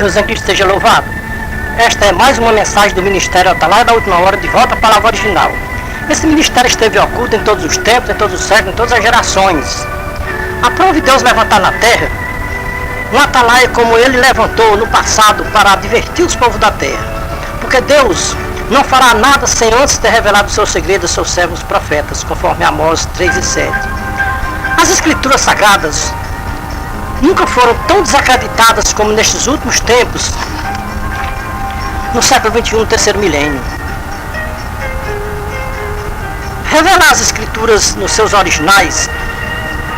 Deus em Cristo esteja louvado. Esta é mais uma mensagem do Ministério Atalaia da Última Hora, de volta à palavra original. Esse ministério esteve oculto em todos os tempos, em todos os séculos, em todas as gerações. Aprove Deus levantar na terra um Atalaia como ele levantou no passado para advertir os povos da terra. Porque Deus não fará nada sem antes ter revelado o seu segredo aos seus servos profetas, conforme Amós 3:7. As Escrituras Sagradas nunca foram tão desacreditadas como nestes últimos tempos, no século XXI, no terceiro milênio. Revelar as Escrituras nos seus originais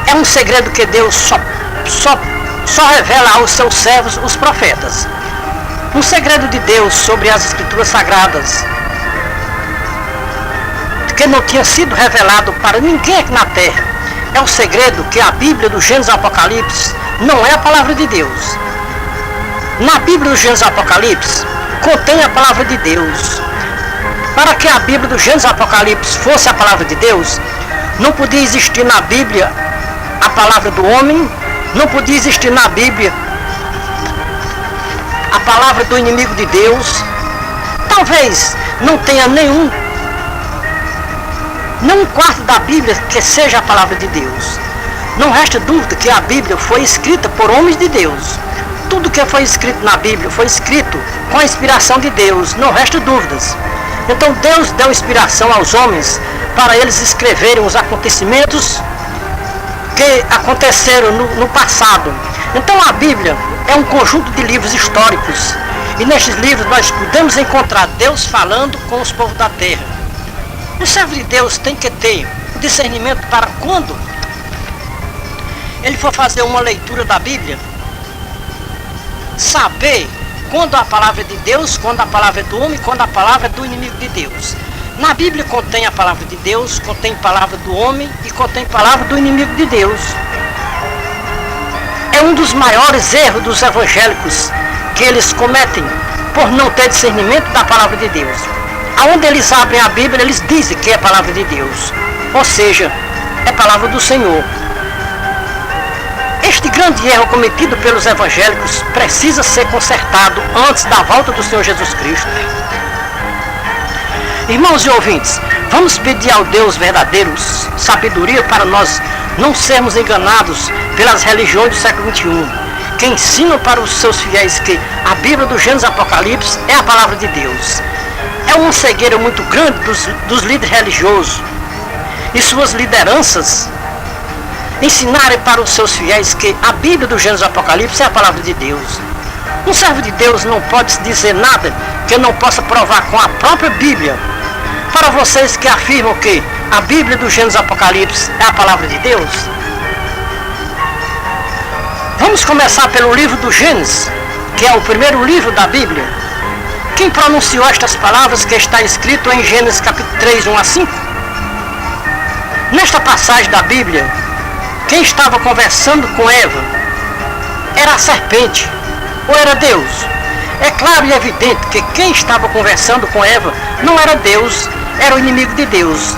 é um segredo que Deus só revela aos seus servos, os profetas. Um segredo de Deus sobre as Escrituras Sagradas, que não tinha sido revelado para ninguém aqui na terra, é o segredo que a Bíblia do Gênesis ao Apocalipse não é a palavra de Deus. Na Bíblia do Gênesis ao Apocalipse contém a palavra de Deus. Para que a Bíblia do Gênesis ao Apocalipse fosse a palavra de Deus, não podia existir na Bíblia a palavra do homem, não podia existir na Bíblia a palavra do inimigo de Deus. Talvez não tenha nenhum quarto da Bíblia que seja a palavra de Deus. Não resta dúvida que a Bíblia foi escrita por homens de Deus. Tudo que foi escrito na Bíblia foi escrito com a inspiração de Deus, não resta dúvidas. Então Deus deu inspiração aos homens para eles escreverem os acontecimentos que aconteceram no passado. Então a Bíblia é um conjunto de livros históricos, e nestes livros nós podemos encontrar Deus falando com os povos da terra. O servo de Deus tem que ter discernimento para quando ele for fazer uma leitura da Bíblia, saber quando a palavra é de Deus, quando a palavra é do homem, quando a palavra é do inimigo de Deus. Na Bíblia contém a palavra de Deus, contém a palavra do homem e contém a palavra do inimigo de Deus. É um dos maiores erros dos evangélicos que eles cometem por não ter discernimento da palavra de Deus. Aonde eles abrem a Bíblia, eles dizem que é a palavra de Deus, ou seja, é a palavra do Senhor. Este grande erro cometido pelos evangélicos precisa ser consertado antes da volta do Senhor Jesus Cristo. Irmãos e ouvintes, vamos pedir ao Deus verdadeiro sabedoria para nós não sermos enganados pelas religiões do século XXI, que ensinam para os seus fiéis que a Bíblia do Gênesis Apocalipse é a palavra de Deus. É uma cegueira muito grande dos líderes religiosos e suas lideranças ensinarem para os seus fiéis que a Bíblia do Gênesis Apocalipse é a palavra de Deus. Um servo de Deus não pode dizer nada que não possa provar com a própria Bíblia. Para vocês que afirmam que a Bíblia do Gênesis Apocalipse é a palavra de Deus, vamos começar pelo livro do Gênesis, que é o primeiro livro da Bíblia. Quem pronunciou estas palavras que está escrito em Gênesis capítulo 3, 1 a 5? Nesta passagem da Bíblia, quem estava conversando com Eva era a serpente ou era Deus? É claro e evidente que quem estava conversando com Eva não era Deus, era o inimigo de Deus.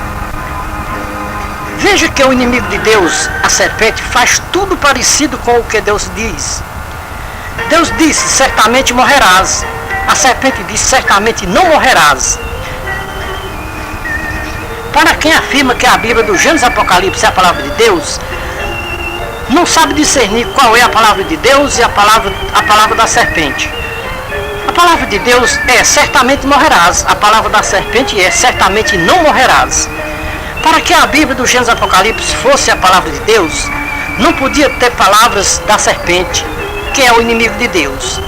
Veja que o inimigo de Deus, a serpente, faz tudo parecido com o que Deus diz. Deus disse, certamente morrerás. A serpente disse, certamente não morrerás. Para quem afirma que a Bíblia do Gênesis Apocalipse é a palavra de Deus, não sabe discernir qual é a palavra de Deus e a palavra da serpente. A palavra de Deus é certamente morrerás. A palavra da serpente é certamente não morrerás. Para que a Bíblia do Gênesis Apocalipse fosse a palavra de Deus, não podia ter palavras da serpente, que é o inimigo de Deus.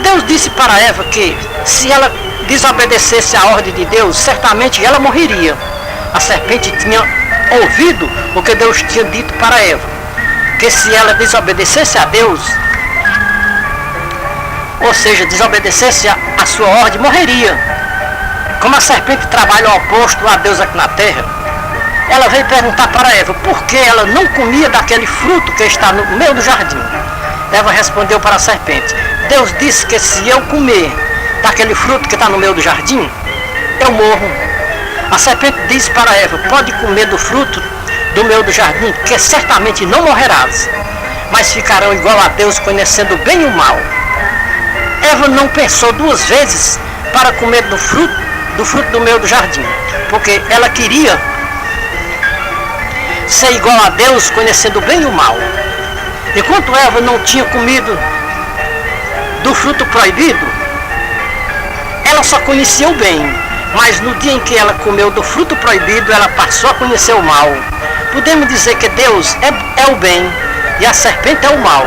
Deus disse para Eva que se ela desobedecesse a ordem de Deus, certamente ela morreria. A serpente tinha ouvido o que Deus tinha dito para Eva, que se ela desobedecesse a Deus, ou seja, desobedecesse a sua ordem, morreria. Como a serpente trabalha ao oposto a Deus aqui na terra, ela veio perguntar para Eva por que ela não comia daquele fruto que está no meio do jardim. Eva respondeu para a serpente, Deus disse que se eu comer daquele fruto que está no meio do jardim, eu morro. A serpente disse para Eva, pode comer do fruto do meio do jardim, que certamente não morrerás, mas ficarão igual a Deus, conhecendo o bem e o mal. Eva não pensou duas vezes para comer do fruto do meio do jardim, porque ela queria ser igual a Deus, conhecendo o bem e o mal. Enquanto Eva não tinha comido do fruto proibido, ela só conhecia o bem, mas no dia em que ela comeu do fruto proibido, ela passou a conhecer o mal. Podemos dizer que Deus é o bem e a serpente é o mal.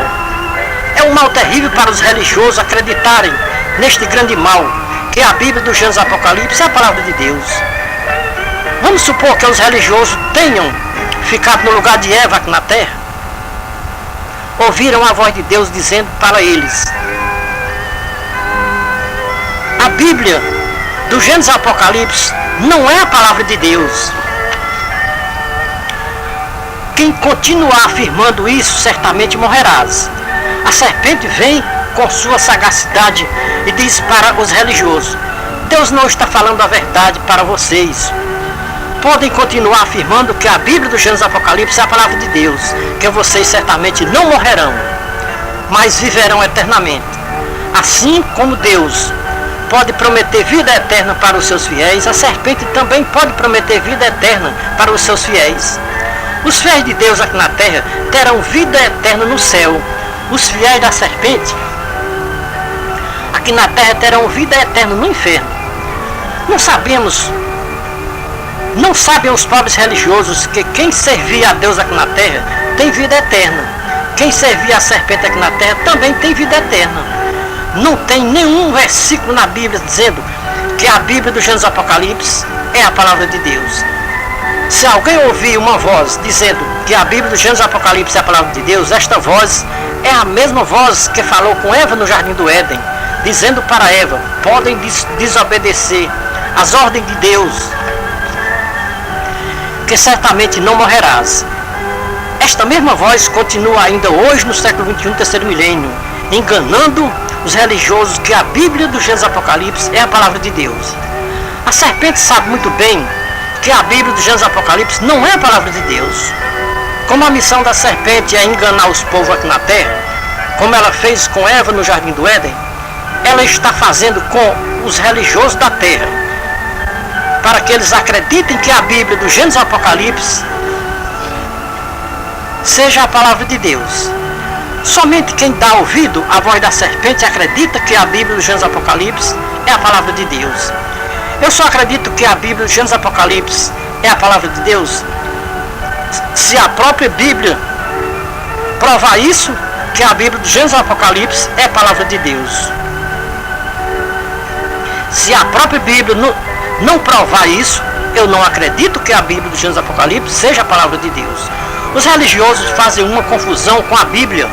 É um mal terrível para os religiosos acreditarem neste grande mal, que a Bíblia do Gênesis Apocalipse é a palavra de Deus. Vamos supor que os religiosos tenham ficado no lugar de Eva aqui na terra, ouviram a voz de Deus dizendo para eles: a Bíblia do Gênesis Apocalipse não é a palavra de Deus. Quem continuar afirmando isso certamente morrerás. A serpente vem com sua sagacidade e diz para os religiosos: Deus não está falando a verdade para vocês. Podem continuar afirmando que a Bíblia do Gênesis Apocalipse é a palavra de Deus, que vocês certamente não morrerão, mas viverão eternamente. Assim como Deus pode prometer vida eterna para os seus fiéis, a serpente também pode prometer vida eterna para os seus fiéis. Os fiéis de Deus aqui na terra terão vida eterna no céu. Os fiéis da serpente aqui na terra terão vida eterna no inferno. Não sabem os pobres religiosos que quem servia a Deus aqui na terra tem vida eterna. Quem servia a serpente aqui na terra também tem vida eterna. Não tem nenhum versículo na Bíblia dizendo que a Bíblia do Gênesis Apocalipse é a palavra de Deus. Se alguém ouvir uma voz dizendo que a Bíblia do Gênesis Apocalipse é a palavra de Deus, esta voz é a mesma voz que falou com Eva no Jardim do Éden, dizendo para Eva: podem desobedecer às ordens de Deus, que certamente não morrerás. Esta mesma voz continua ainda hoje no século XXI, terceiro milênio, enganando os religiosos que a Bíblia do Gênesis Apocalipse é a palavra de Deus. A serpente sabe muito bem que a Bíblia do Gênesis Apocalipse não é a palavra de Deus. Como a missão da serpente é enganar os povos aqui na terra, como ela fez com Eva no Jardim do Éden, ela está fazendo com os religiosos da terra, para que eles acreditem que a Bíblia do Gênesis Apocalipse seja a palavra de Deus. Somente quem dá ouvido à voz da serpente acredita que a Bíblia do Gênesis Apocalipse é a palavra de Deus. Eu só acredito que a Bíblia do Gênesis Apocalipse é a palavra de Deus se a própria Bíblia provar isso, que a Bíblia do Gênesis Apocalipse é a palavra de Deus. Se a própria Bíblia não provar isso, eu não acredito que a Bíblia do Gênesis Apocalipse seja a palavra de Deus. Os religiosos fazem uma confusão com a Bíblia.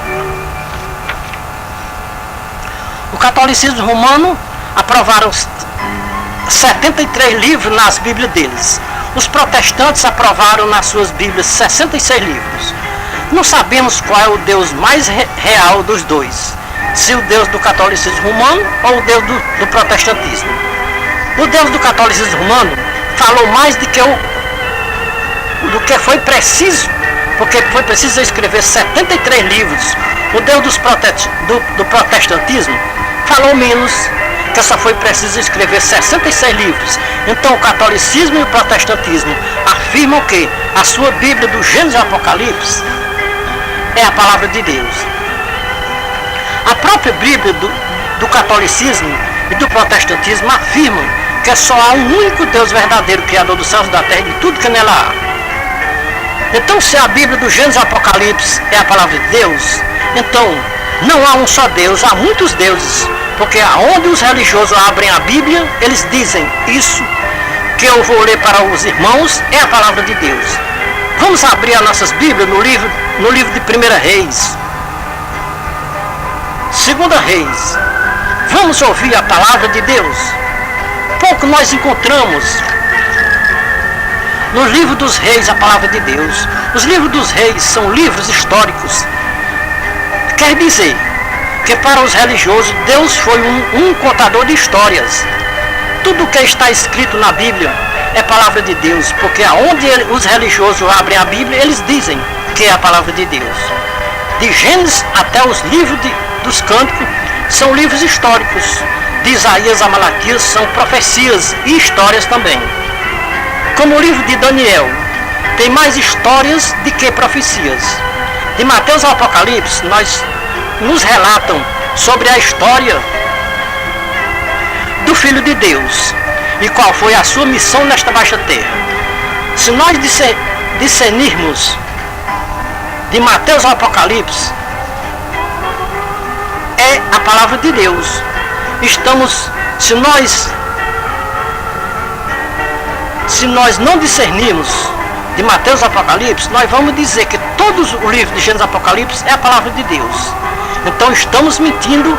O catolicismo romano aprovaram 73 livros nas Bíblias deles. Os protestantes aprovaram nas suas Bíblias 66 livros. Não sabemos qual é o Deus mais real dos dois, se o Deus do catolicismo romano ou o Deus do protestantismo. O Deus do catolicismo romano falou mais do que foi preciso, porque foi preciso escrever 73 livros. O Deus do protestantismo falou menos, que só foi preciso escrever 66 livros. Então o catolicismo e o protestantismo afirmam que a sua Bíblia do Gênesis Apocalipse é a palavra de Deus. A própria Bíblia do catolicismo e do protestantismo afirmam que só há um único Deus verdadeiro, Criador dos céus e da terra e de tudo que nela há. Então, se a Bíblia do Gênesis Apocalipse é a palavra de Deus, então não há um só Deus, há muitos deuses. Porque aonde os religiosos abrem a Bíblia, eles dizem: isso que eu vou ler para os irmãos é a palavra de Deus. Vamos abrir as nossas Bíblias no livro de 1 Reis, 2 Reis. Vamos ouvir a palavra de Deus. Pouco nós encontramos no livro dos reis a palavra de Deus. Os livros dos reis são livros históricos. Quer dizer que para os religiosos Deus foi um contador de histórias. Tudo que está escrito na Bíblia é palavra de Deus, porque aonde os religiosos abrem a Bíblia, eles dizem que é a palavra de Deus. De Gênesis até os livros dos Cânticos são livros históricos. De Isaías a Malaquias são profecias e histórias também. Como o livro de Daniel tem mais histórias do que profecias. De Mateus ao Apocalipse, nos relatam sobre a história do Filho de Deus e qual foi a sua missão nesta baixa terra. Se nós discernirmos de Mateus ao Apocalipse, é a palavra de Deus. Se nós não discernirmos de Mateus ao Apocalipse, nós vamos dizer que todos os livros de Gênesis e Apocalipse é a palavra de Deus. Então estamos mentindo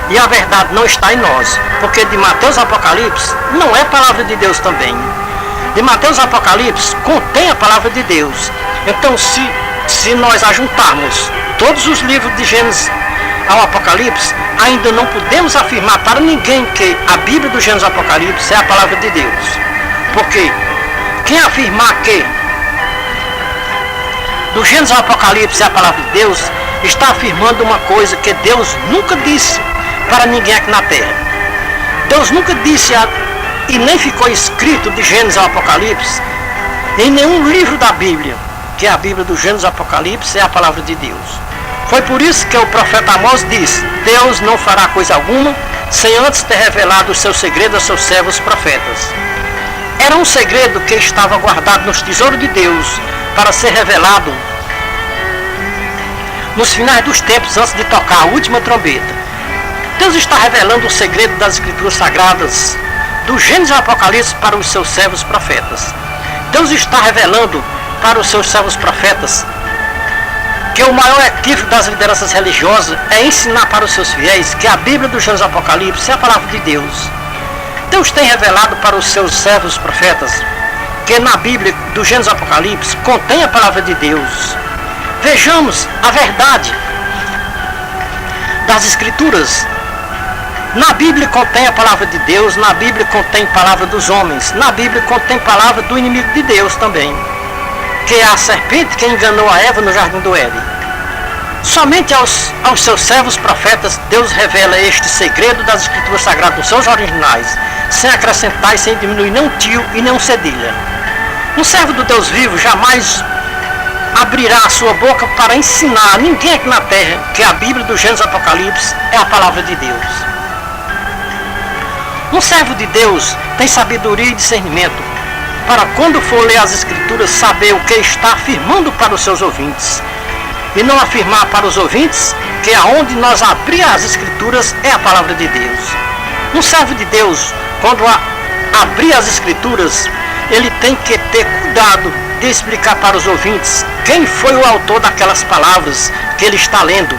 e a verdade não está em nós, porque de Mateus ao Apocalipse não é a palavra de Deus também. De Mateus ao Apocalipse contém a palavra de Deus. Então se nós ajuntarmos todos os livros de Gênesis ao Apocalipse, ainda não podemos afirmar para ninguém que a Bíblia do Gênesis ao Apocalipse é a palavra de Deus. Porque quem afirmar que do Gênesis ao Apocalipse é a palavra de Deus, está afirmando uma coisa que Deus nunca disse para ninguém aqui na terra. Deus nunca disse e nem ficou escrito de Gênesis ao Apocalipse em nenhum livro da Bíblia que a Bíblia do Gênesis ao Apocalipse é a palavra de Deus. Foi por isso que o profeta Amós disse: Deus não fará coisa alguma sem antes ter revelado o seu segredo aos seus servos profetas. Era um segredo que estava guardado nos tesouros de Deus para ser revelado nos finais dos tempos, antes de tocar a última trombeta. Deus está revelando o segredo das Escrituras Sagradas do Gênesis ao Apocalipse para os seus servos profetas. Deus está revelando para os seus servos profetas que o maior equívoco das lideranças religiosas é ensinar para os seus fiéis que a Bíblia do Gênesis ao Apocalipse é a palavra de Deus. Deus tem revelado para os seus servos profetas que na Bíblia do Gênesis ao Apocalipse contém a palavra de Deus. Vejamos a verdade das Escrituras. Na Bíblia contém a palavra de Deus, na Bíblia contém a palavra dos homens, na Bíblia contém a palavra do inimigo de Deus também, que é a serpente que enganou a Eva no jardim do Éden. Somente aos seus servos profetas Deus revela este segredo das Escrituras Sagradas dos seus originais, sem acrescentar e sem diminuir nem um tio e nem um cedilha. Um servo do Deus vivo jamais abrirá a sua boca para ensinar a ninguém aqui na terra que a Bíblia do Gênesis Apocalipse é a palavra de Deus. Um servo de Deus tem sabedoria e discernimento para, quando for ler as Escrituras, saber o que está afirmando para os seus ouvintes, e não afirmar para os ouvintes que aonde nós abrir as Escrituras é a palavra de Deus. Um servo de Deus, quando abrir as Escrituras, ele tem que ter cuidado de explicar para os ouvintes quem foi o autor daquelas palavras que ele está lendo,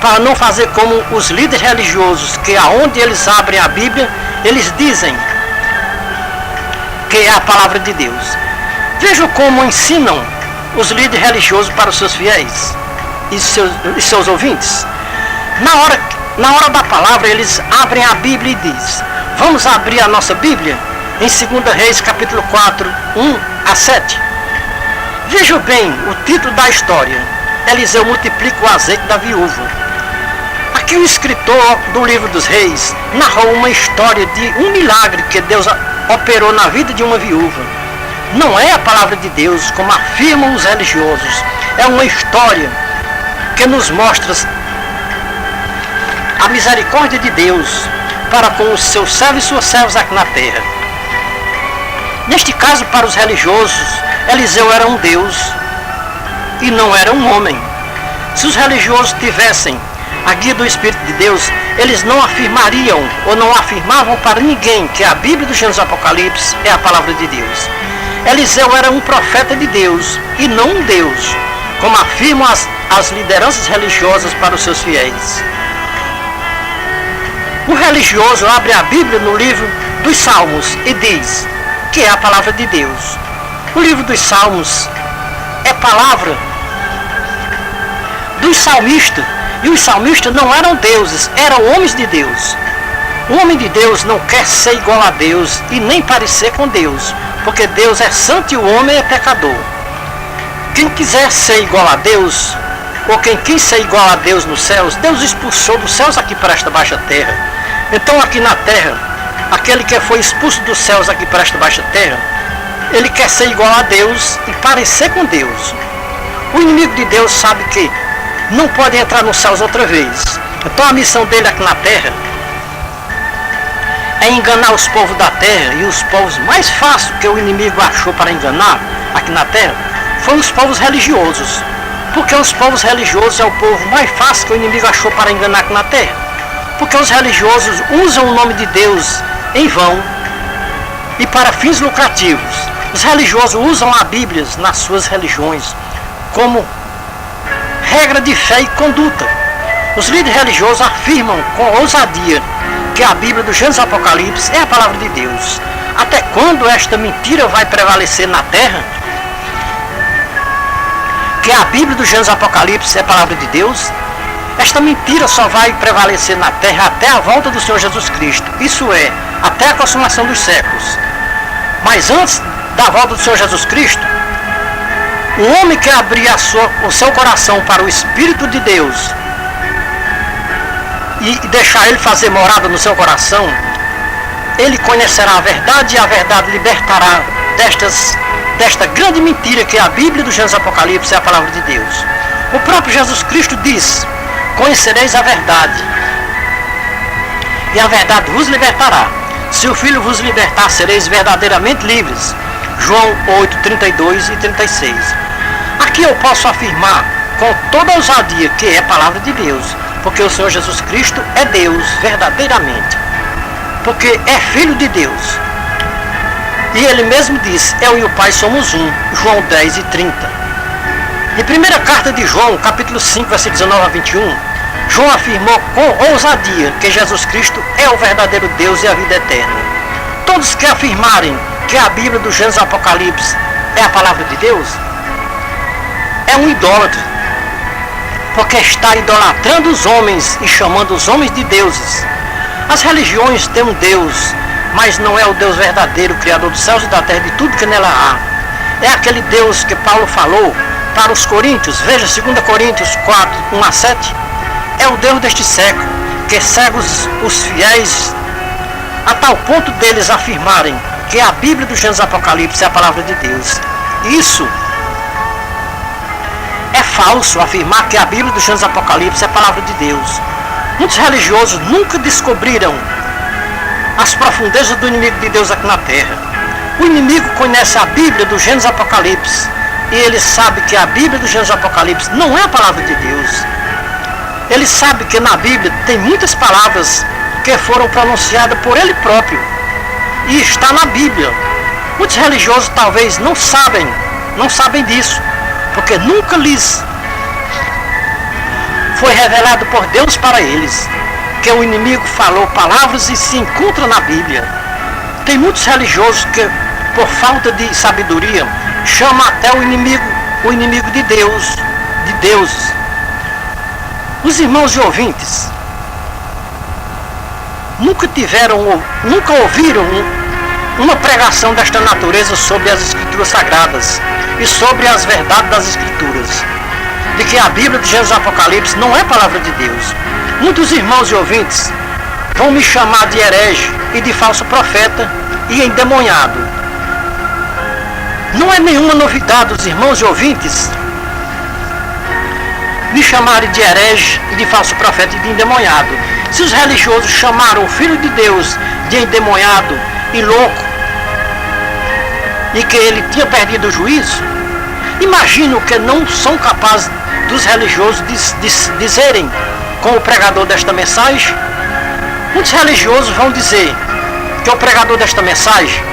para não fazer como os líderes religiosos, que aonde eles abrem a Bíblia, eles dizem que é a palavra de Deus. Vejam como ensinam os líderes religiosos para os seus fiéis e seus ouvintes. Na hora da palavra, eles abrem a Bíblia e dizem: vamos abrir a nossa Bíblia em 2 Reis, capítulo 4, 1 a 7. Vejam bem o título da história: Eliseu multiplica o azeite da viúva. Aqui o escritor do livro dos reis narrou uma história de um milagre que Deus operou na vida de uma viúva. Não é a palavra de Deus, como afirmam os religiosos. É uma história que nos mostra a misericórdia de Deus para com os seus servos e suas servas aqui na terra. Neste caso, para os religiosos, Eliseu era um Deus e não era um homem. Se os religiosos tivessem a guia do Espírito de Deus, eles não afirmariam ou não afirmavam para ninguém que a Bíblia do Gênesis Apocalipse é a palavra de Deus. Eliseu era um profeta de Deus e não um Deus, como afirmam as lideranças religiosas para os seus fiéis. O religioso abre a Bíblia no livro dos Salmos e diz que é a palavra de Deus. O livro dos Salmos é palavra dos salmistas, e os salmistas não eram deuses, eram homens de Deus. O homem de Deus não quer ser igual a Deus e nem parecer com Deus, porque Deus é santo e o homem é pecador. Quem quiser ser igual a Deus ou quem quis ser igual a Deus nos céus, Deus expulsou dos céus aqui para esta baixa terra. Então aqui na terra, aquele que foi expulso dos céus aqui para esta baixa terra, ele quer ser igual a Deus e parecer com Deus. O inimigo de Deus sabe que não pode entrar nos céus outra vez. Então a missão dele aqui na terra é enganar os povos da terra, e os povos mais fáceis que o inimigo achou para enganar aqui na terra foram os povos religiosos. Porque os povos religiosos é o povo mais fácil que o inimigo achou para enganar aqui na terra. Porque os religiosos usam o nome de Deus em vão e para fins lucrativos. Os religiosos usam a Bíblia nas suas religiões como regra de fé e conduta. Os líderes religiosos afirmam com ousadia que a Bíblia do Gênesis Apocalipse é a palavra de Deus. Até quando esta mentira vai prevalecer na terra? Que a Bíblia do Gênesis Apocalipse é a palavra de Deus? Esta mentira só vai prevalecer na terra até a volta do Senhor Jesus Cristo. Isso é, até a consumação dos séculos. Mas antes da volta do Senhor Jesus Cristo, o homem que abrir o seu coração para o Espírito de Deus e deixar ele fazer morada no seu coração, ele conhecerá a verdade, e a verdade libertará desta grande mentira que é a Bíblia do Gênesis Apocalipse é a palavra de Deus. O próprio Jesus Cristo diz: conhecereis a verdade, e a verdade vos libertará. Se o Filho vos libertar, sereis verdadeiramente livres. João 8, 32 e 36. Aqui eu posso afirmar com toda a ousadia que é a palavra de Deus, porque o Senhor Jesus Cristo é Deus verdadeiramente, porque é Filho de Deus. E ele mesmo disse: eu e o Pai somos um. João 10 e 30. Em primeira carta de João, capítulo 5, versículos 19 a 21, João afirmou com ousadia que Jesus Cristo é o verdadeiro Deus e a vida eterna. Todos que afirmarem que a Bíblia do Gênesis Apocalipse é a palavra de Deus é um idólatra, porque está idolatrando os homens e chamando os homens de deuses. As religiões têm um Deus, mas não é o Deus verdadeiro, Criador dos céus e da terra e de tudo que nela há. É aquele Deus que Paulo falou para os coríntios, veja 2 Coríntios 4, 1 a 7. É o Deus deste século, que cega os fiéis a tal ponto deles afirmarem que a Bíblia do Gênesis Apocalipse é a palavra de Deus. Isso é falso, afirmar que a Bíblia do Gênesis Apocalipse é a palavra de Deus. Muitos religiosos nunca descobriram as profundezas do inimigo de Deus aqui na terra. O inimigo conhece a Bíblia do Gênesis Apocalipse e ele sabe que a Bíblia do Gênesis Apocalipse não é a palavra de Deus. Ele sabe que na Bíblia tem muitas palavras que foram pronunciadas por ele próprio e está na Bíblia. Muitos religiosos talvez não sabem disso, porque nunca lhes foi revelado por Deus para eles que o inimigo falou palavras e se encontra na Bíblia. Tem muitos religiosos que, por falta de sabedoria, chamam até o inimigo de Deus, de deuses. Os irmãos e ouvintes nunca ouviram uma pregação desta natureza sobre as Escrituras Sagradas e sobre as verdades das Escrituras, de que a Bíblia de Gênesis Apocalipse não é palavra de Deus. Muitos irmãos e ouvintes vão me chamar de herege e de falso profeta e endemoniado. Não é nenhuma novidade os irmãos e ouvintes me chamarem de herege e de falso profeta e de endemoniado. Se os religiosos chamaram o Filho de Deus de endemoniado e louco, e que ele tinha perdido o juízo, imagino que não são capazes dos religiosos dizerem com o pregador desta mensagem. Muitos religiosos vão dizer que o pregador desta mensagem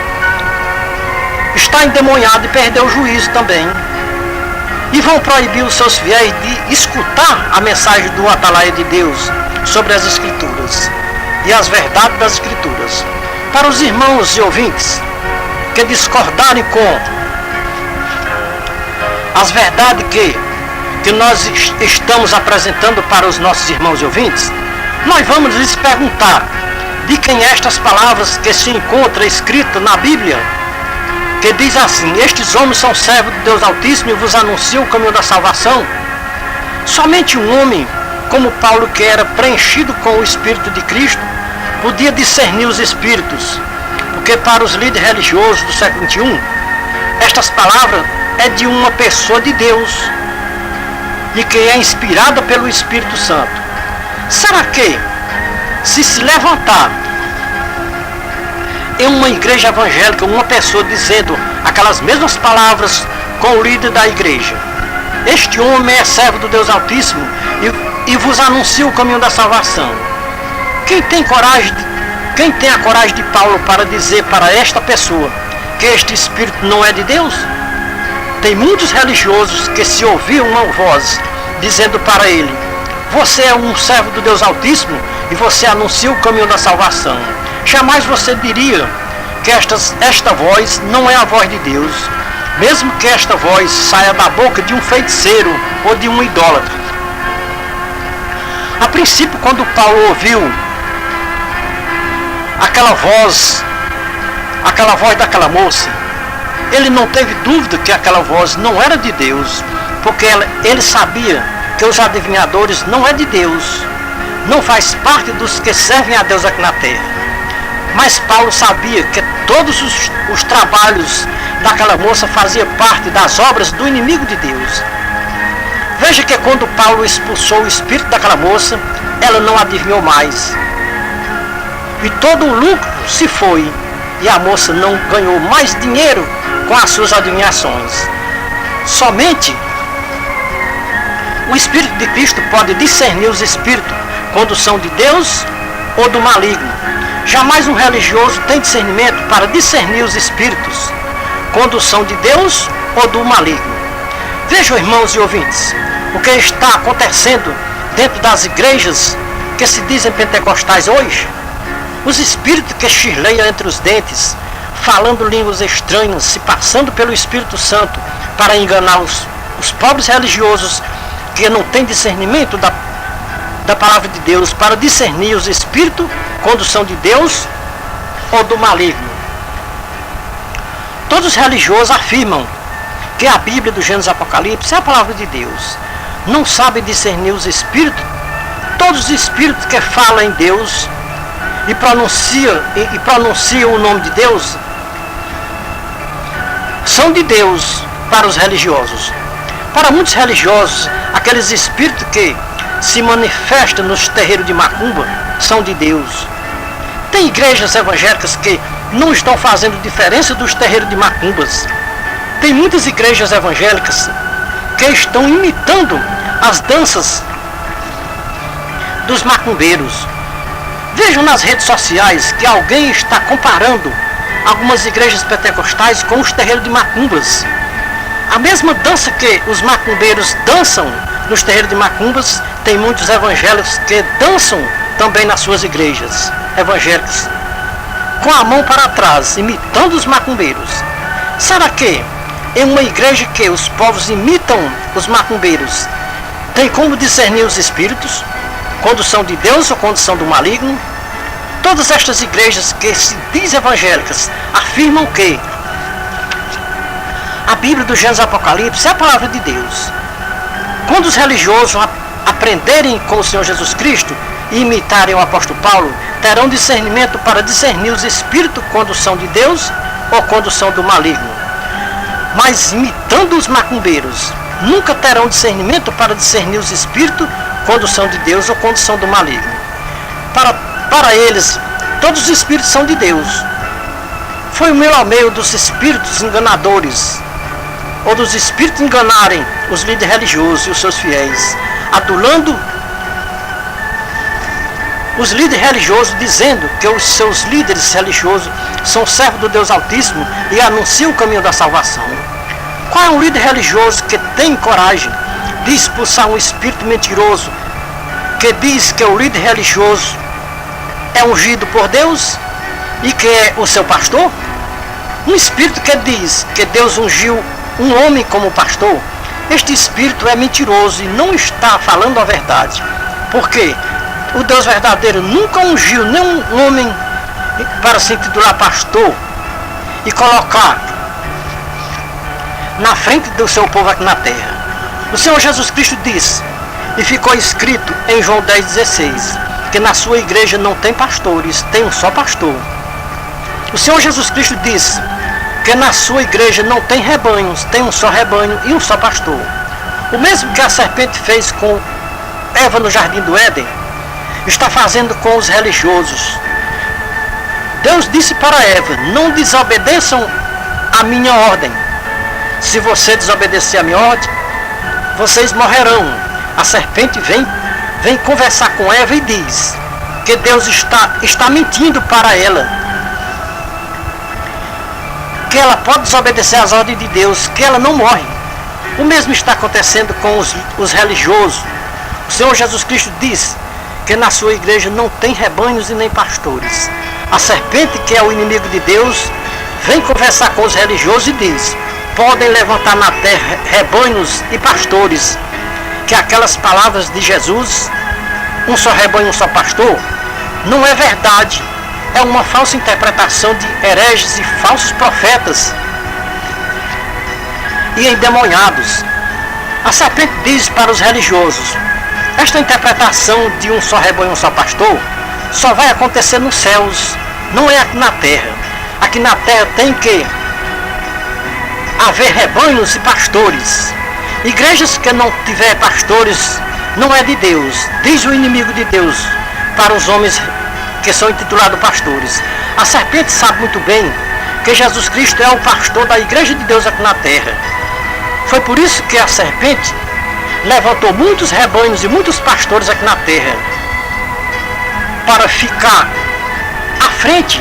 está endemoniado e perdeu o juízo também. E vão proibir os seus fiéis de escutar a mensagem do Atalaia de Deus sobre as Escrituras e as verdades das Escrituras. Para os irmãos e ouvintes que discordarem com as verdades que nós estamos apresentando para os nossos irmãos e ouvintes, nós vamos lhes perguntar de quem estas palavras que se encontram escritas na Bíblia, que diz assim: estes homens são servos de Deus Altíssimo e vos anunciam o caminho da salvação. Somente um homem, como Paulo, que era preenchido com o Espírito de Cristo, podia discernir os Espíritos, porque para os líderes religiosos do século XXI, estas palavras é de uma pessoa de Deus e que é inspirada pelo Espírito Santo. Será que, se levantar em uma igreja evangélica, uma pessoa dizendo aquelas mesmas palavras com o líder da igreja: este homem é servo do Deus Altíssimo e vos anuncia o caminho da salvação. Quem tem a coragem de Paulo para dizer para esta pessoa que este Espírito não é de Deus? Tem muitos religiosos que, se ouvir uma voz dizendo para ele: você é um servo do Deus Altíssimo e você anuncia o caminho da salvação, jamais você diria que esta voz não é a voz de Deus, mesmo que esta voz saia da boca de um feiticeiro ou de um idólatra. A princípio, quando Paulo ouviu aquela voz daquela moça, ele não teve dúvida que aquela voz não era de Deus, porque ele sabia que os adivinhadores não é de Deus, não faz parte dos que servem a Deus aqui na terra. Mas Paulo sabia que todos os trabalhos daquela moça faziam parte das obras do inimigo de Deus. Veja que quando Paulo expulsou o espírito daquela moça, ela não adivinhou mais. E todo o lucro se foi, e a moça não ganhou mais dinheiro com as suas adivinhações. Somente o Espírito de Cristo pode discernir os espíritos quando são de Deus ou do maligno. Jamais um religioso tem discernimento para discernir os espíritos quando são de Deus ou do maligno. Vejam, irmãos e ouvintes, o que está acontecendo dentro das igrejas que se dizem pentecostais hoje. Os espíritos que chirleiam entre os dentes, falando línguas estranhas, se passando pelo Espírito Santo para enganar os pobres religiosos que não têm discernimento da palavra de Deus, para discernir os espíritos quando são de Deus ou do maligno. Todos os religiosos afirmam que a Bíblia do Gênesis e Apocalipse é a palavra de Deus. Não sabem discernir os espíritos. Todos os espíritos que falam em Deus e pronunciam o nome de Deus são de Deus para os religiosos. Para muitos religiosos, aqueles espíritos que se manifestam nos terreiros de macumba são de Deus. Tem igrejas evangélicas que não estão fazendo diferença dos terreiros de macumbas. Tem muitas igrejas evangélicas que estão imitando as danças dos macumbeiros. Vejam nas redes sociais que alguém está comparando algumas igrejas pentecostais com os terreiros de macumbas. A mesma dança que os macumbeiros dançam nos terreiros de macumbas, tem muitos evangélicos que dançam também nas suas igrejas evangélicas, com a mão para trás, imitando os macumbeiros. Será que em uma igreja que os povos imitam os macumbeiros, tem como discernir os espíritos, quando são de Deus ou quando são do maligno? Todas estas igrejas que se dizem evangélicas afirmam que a Bíblia do Gênesis e Apocalipse é a palavra de Deus. Quando os religiosos aprenderem com o Senhor Jesus Cristo e imitarem o apóstolo Paulo, terão discernimento para discernir os espíritos quando são de Deus ou quando são do maligno. Mas imitando os macumbeiros, nunca terão discernimento para discernir os espíritos quando são de Deus ou quando são do maligno. Para eles, todos os espíritos são de Deus. Foi o meu ao meio dos espíritos enganadores, ou dos espíritos enganarem os líderes religiosos e os seus fiéis, adulando os líderes religiosos, dizendo que os seus líderes religiosos são servos do Deus Altíssimo e anunciam o caminho da salvação. Qual é um líder religioso que tem coragem de expulsar um espírito mentiroso que diz que o líder religioso é ungido por Deus e que é o seu pastor? Um espírito que diz que Deus ungiu um homem como pastor, este espírito é mentiroso e não está falando a verdade. Porque o Deus verdadeiro nunca ungiu nenhum homem para se intitular pastor e colocar na frente do seu povo aqui na terra. O Senhor Jesus Cristo diz E ficou escrito em João 10,16, que na sua igreja não tem pastores, tem um só pastor. O Senhor Jesus Cristo disse que na sua igreja não tem rebanhos, tem um só rebanho e um só pastor. O mesmo que a serpente fez com Eva no jardim do Éden, está fazendo com os religiosos. Deus disse para Eva: não desobedeçam a minha ordem. Se você desobedecer a minha ordem, vocês morrerão. A serpente vem conversar com Eva e diz que Deus está mentindo para ela, que ela pode desobedecer às ordens de Deus, que ela não morre. O mesmo está acontecendo com os religiosos. O Senhor Jesus Cristo diz que na sua igreja não tem rebanhos e nem pastores. A serpente, que é o inimigo de Deus, vem conversar com os religiosos e diz: podem levantar na terra rebanhos e pastores, que aquelas palavras de Jesus, um só rebanho, um só pastor, não é verdade. É uma falsa interpretação de hereges e falsos profetas e endemoniados. A serpente diz para os religiosos: esta interpretação de um só rebanho, um só pastor, só vai acontecer nos céus, não é aqui na terra. Aqui na terra tem que haver rebanhos e pastores. Igrejas que não tiver pastores não é de Deus, diz o inimigo de Deus para os homens que são intitulados pastores. A serpente sabe muito bem que Jesus Cristo é o pastor da igreja de Deus aqui na terra. Foi por isso que a serpente levantou muitos rebanhos e muitos pastores aqui na terra, para ficar à frente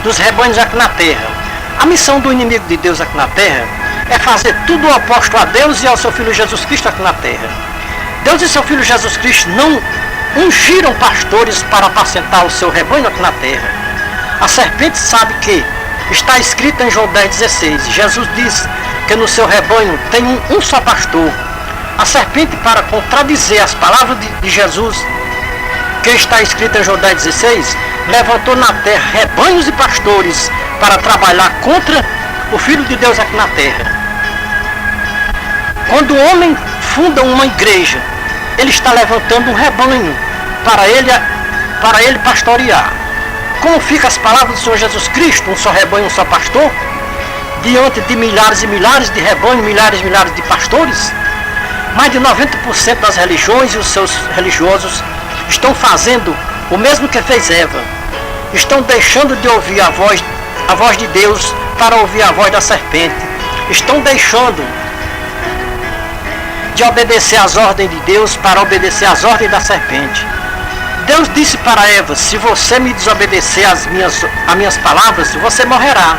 dos rebanhos aqui na terra. A missão do inimigo de Deus aqui na terra é fazer tudo o oposto a Deus e ao seu Filho Jesus Cristo aqui na terra. Deus e seu Filho Jesus Cristo não ungiram pastores para apacentar o seu rebanho aqui na terra. A serpente sabe que está escrito em João 10,16. Jesus diz que no seu rebanho tem um só pastor. A serpente, para contradizer as palavras de Jesus, que está escrito em João 10,16, levantou na terra rebanhos e pastores para trabalhar contra o Filho de Deus aqui na terra. Quando o homem funda uma igreja, ele está levantando um rebanho para ele pastorear. Como ficam as palavras do Senhor Jesus Cristo, um só rebanho, um só pastor, diante de milhares e milhares de rebanhos, milhares e milhares de pastores? Mais de 90% das religiões e os seus religiosos estão fazendo o mesmo que fez Eva. Estão deixando de ouvir a voz de Deus para ouvir a voz da serpente. Estão deixando de obedecer às ordens de Deus para obedecer às ordens da serpente. Deus disse para Eva: se você me desobedecer às minhas palavras, você morrerá.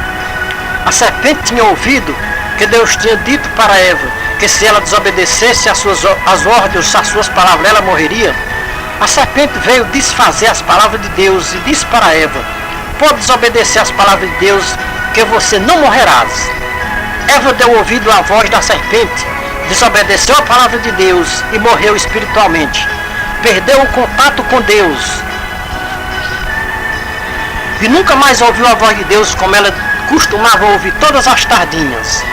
A serpente tinha ouvido que Deus tinha dito para Eva que se ela desobedecesse as ordens, as suas palavras, ela morreria. A serpente veio desfazer as palavras de Deus e disse para Eva: pode desobedecer as palavras de Deus, que você não morrerás. Eva deu ouvido à voz da serpente, desobedeceu a palavra de Deus e morreu espiritualmente. Perdeu o contato com Deus e nunca mais ouviu a voz de Deus como ela costumava ouvir todas as tardinhas.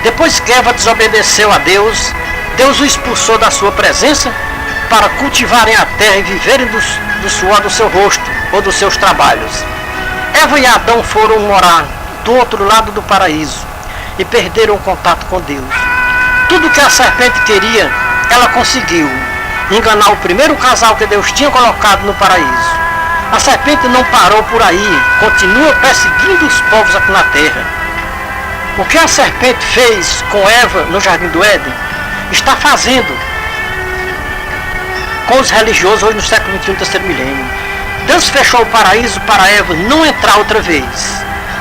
Depois que Eva desobedeceu a Deus, Deus o expulsou da sua presença para cultivarem a terra e viverem do suor do seu rosto ou dos seus trabalhos. Eva e Adão foram morar do outro lado do paraíso e perderam o contato com Deus. Tudo que a serpente queria, ela conseguiu. Enganar o primeiro casal que Deus tinha colocado no paraíso. A serpente não parou por aí, continua perseguindo os povos aqui na terra. O que a serpente fez com Eva no jardim do Éden, está fazendo com os religiosos hoje no século XXI, terceiro milênio. Deus fechou o paraíso para Eva não entrar outra vez.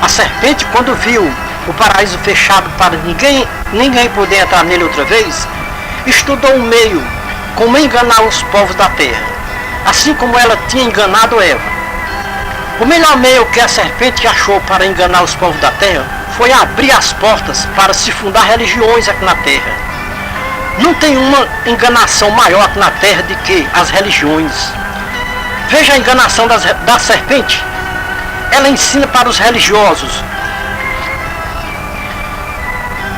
A serpente, quando viu o paraíso fechado para ninguém poder entrar nele outra vez, estudou um meio como enganar os povos da terra, assim como ela tinha enganado Eva. O melhor meio que a serpente achou para enganar os povos da terra foi abrir as portas para se fundar religiões aqui na terra. Não tem uma enganação maior aqui na terra do que as religiões. Veja a enganação da serpente. Ela ensina para os religiosos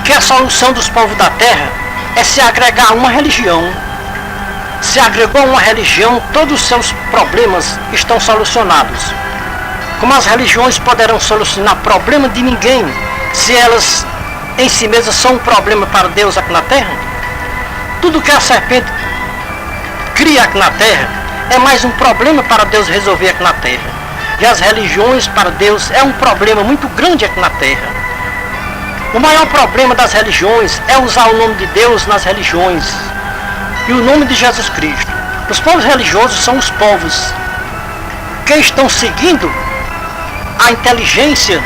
que a solução dos povos da terra é se agregar a uma religião. se agregou a uma religião, todos os seus problemas estão solucionados. Como as religiões poderão solucionar problema de ninguém, se elas em si mesmas são um problema para Deus aqui na terra? Tudo que a serpente cria aqui na terra é mais um problema para Deus resolver aqui na terra. E as religiões para Deus é um problema muito grande aqui na terra. O maior problema das religiões é usar o nome de Deus nas religiões e o nome de Jesus Cristo. Os povos religiosos são os povos que estão seguindo a inteligência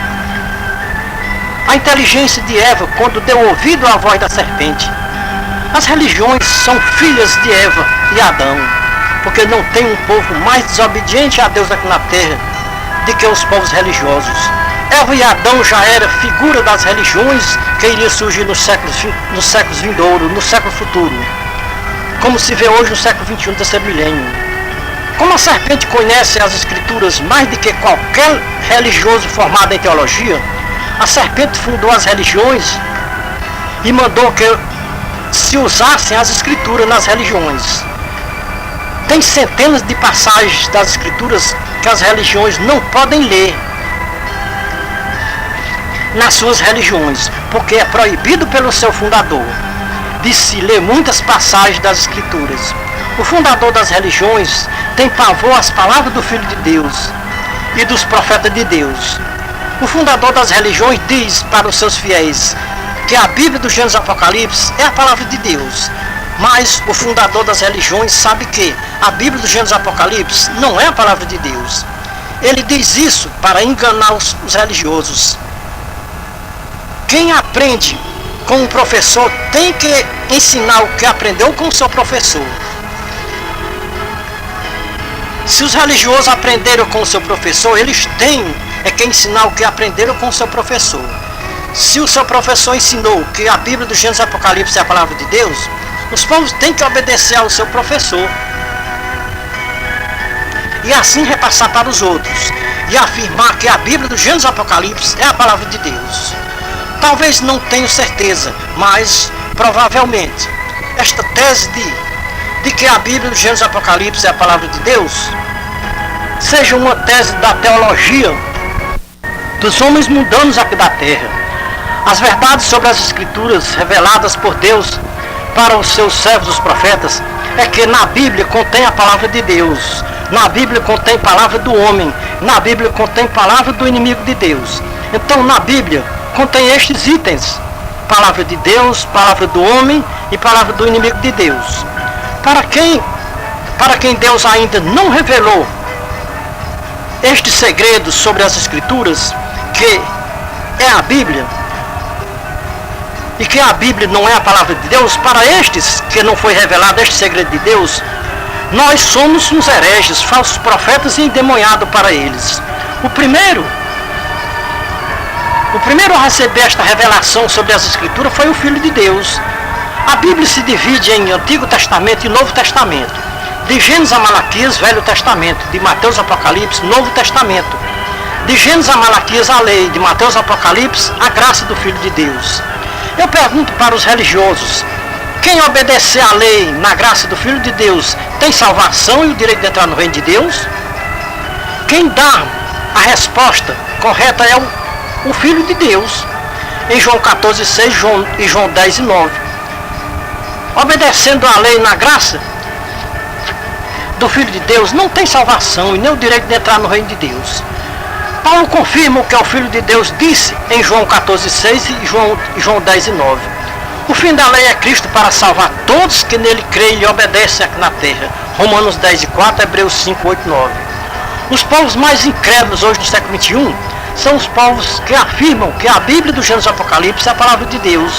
de Eva quando deu ouvido à voz da serpente. As religiões são filhas de Eva e Adão, porque não tem um povo mais desobediente a Deus aqui na terra do que os povos religiosos. Eva e Adão já era figura das religiões que iria surgir nos séculos vindouros, no século futuro, como se vê hoje no século XXI, terceiro milênio. Como a serpente conhece as escrituras mais do que qualquer religioso formado em teologia, a serpente fundou as religiões e mandou que se usassem as escrituras nas religiões. Tem centenas de passagens das escrituras que as religiões não podem ler nas suas religiões, porque é proibido pelo seu fundador de se ler muitas passagens das escrituras. O fundador das religiões tem pavor às palavras do Filho de Deus e dos profetas de Deus. O fundador das religiões diz para os seus fiéis que a Bíblia do Gênesis Apocalipse é a palavra de Deus. Mas o fundador das religiões sabe que a Bíblia do Gênesis Apocalipse não é a palavra de Deus. Ele diz isso para enganar os religiosos. Quem aprende com um professor tem que ensinar o que aprendeu com o seu professor. Se os religiosos aprenderam com o seu professor, eles têm que ensinar o que aprenderam com o seu professor. Se o seu professor ensinou que a Bíblia do Gênesis Apocalipse é a palavra de Deus, os povos têm que obedecer ao seu professor e assim repassar para os outros e afirmar que a Bíblia do Gênesis Apocalipse é a palavra de Deus. Talvez não tenho certeza, mas provavelmente esta tese de que a Bíblia do Gênesis Apocalipse é a palavra de Deus seja uma tese da teologia dos homens mundanos aqui da terra. As verdades sobre as escrituras reveladas por Deus para os seus servos, os profetas, é que na Bíblia contém a palavra de Deus, na Bíblia contém a palavra do homem, na Bíblia contém a palavra do inimigo de Deus. Então na Bíblia contém estes itens: palavra de Deus, palavra do homem e palavra do inimigo de Deus. Para quem Deus ainda não revelou estes segredos sobre as escrituras, que é a Bíblia, e que a Bíblia não é a palavra de Deus, para estes que não foi revelado este segredo de Deus, nós somos uns hereges, falsos profetas e endemoniados para eles. O primeiro a receber esta revelação sobre as escrituras foi o Filho de Deus. A Bíblia se divide em Antigo Testamento e Novo Testamento. De Gênesis a Malaquias, Velho Testamento. De Mateus a Apocalipse, Novo Testamento. De Gênesis a Malaquias, a lei. De Mateus a Apocalipse, a graça do Filho de Deus. Eu pergunto para os religiosos: quem obedecer à lei na graça do Filho de Deus tem salvação e o direito de entrar no reino de Deus? Quem dá a resposta correta é o Filho de Deus, em João 14,6 e João 10,9. Obedecendo à lei na graça do Filho de Deus não tem salvação e nem o direito de entrar no reino de Deus. Paulo confirma o que o Filho de Deus disse em João 14,6 e João 10,9. O fim da lei é Cristo para salvar todos que nele creem e obedecem aqui na terra. Romanos 10,4, Hebreus 5,8,9. Os povos mais incrédulos hoje no século XXI são os povos que afirmam que a Bíblia do Gênesis Apocalipse é a palavra de Deus.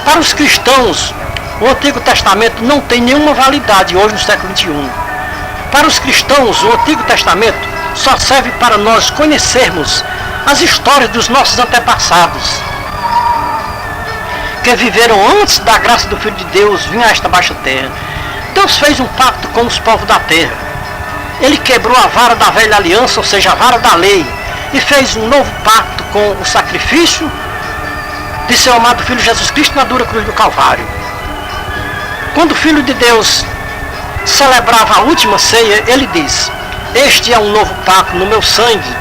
Para os cristãos, o Antigo Testamento não tem nenhuma validade hoje no século XXI. Para os cristãos, o Antigo Testamento só serve para nós conhecermos as histórias dos nossos antepassados, que viveram antes da graça do Filho de Deus vir a esta baixa terra. Deus fez um pacto com os povos da terra. Ele quebrou a vara da velha aliança, ou seja, a vara da lei, e fez um novo pacto com o sacrifício de seu amado Filho Jesus Cristo na dura cruz do Calvário. Quando o Filho de Deus celebrava a última ceia, ele diz: este é um novo pacto no meu sangue,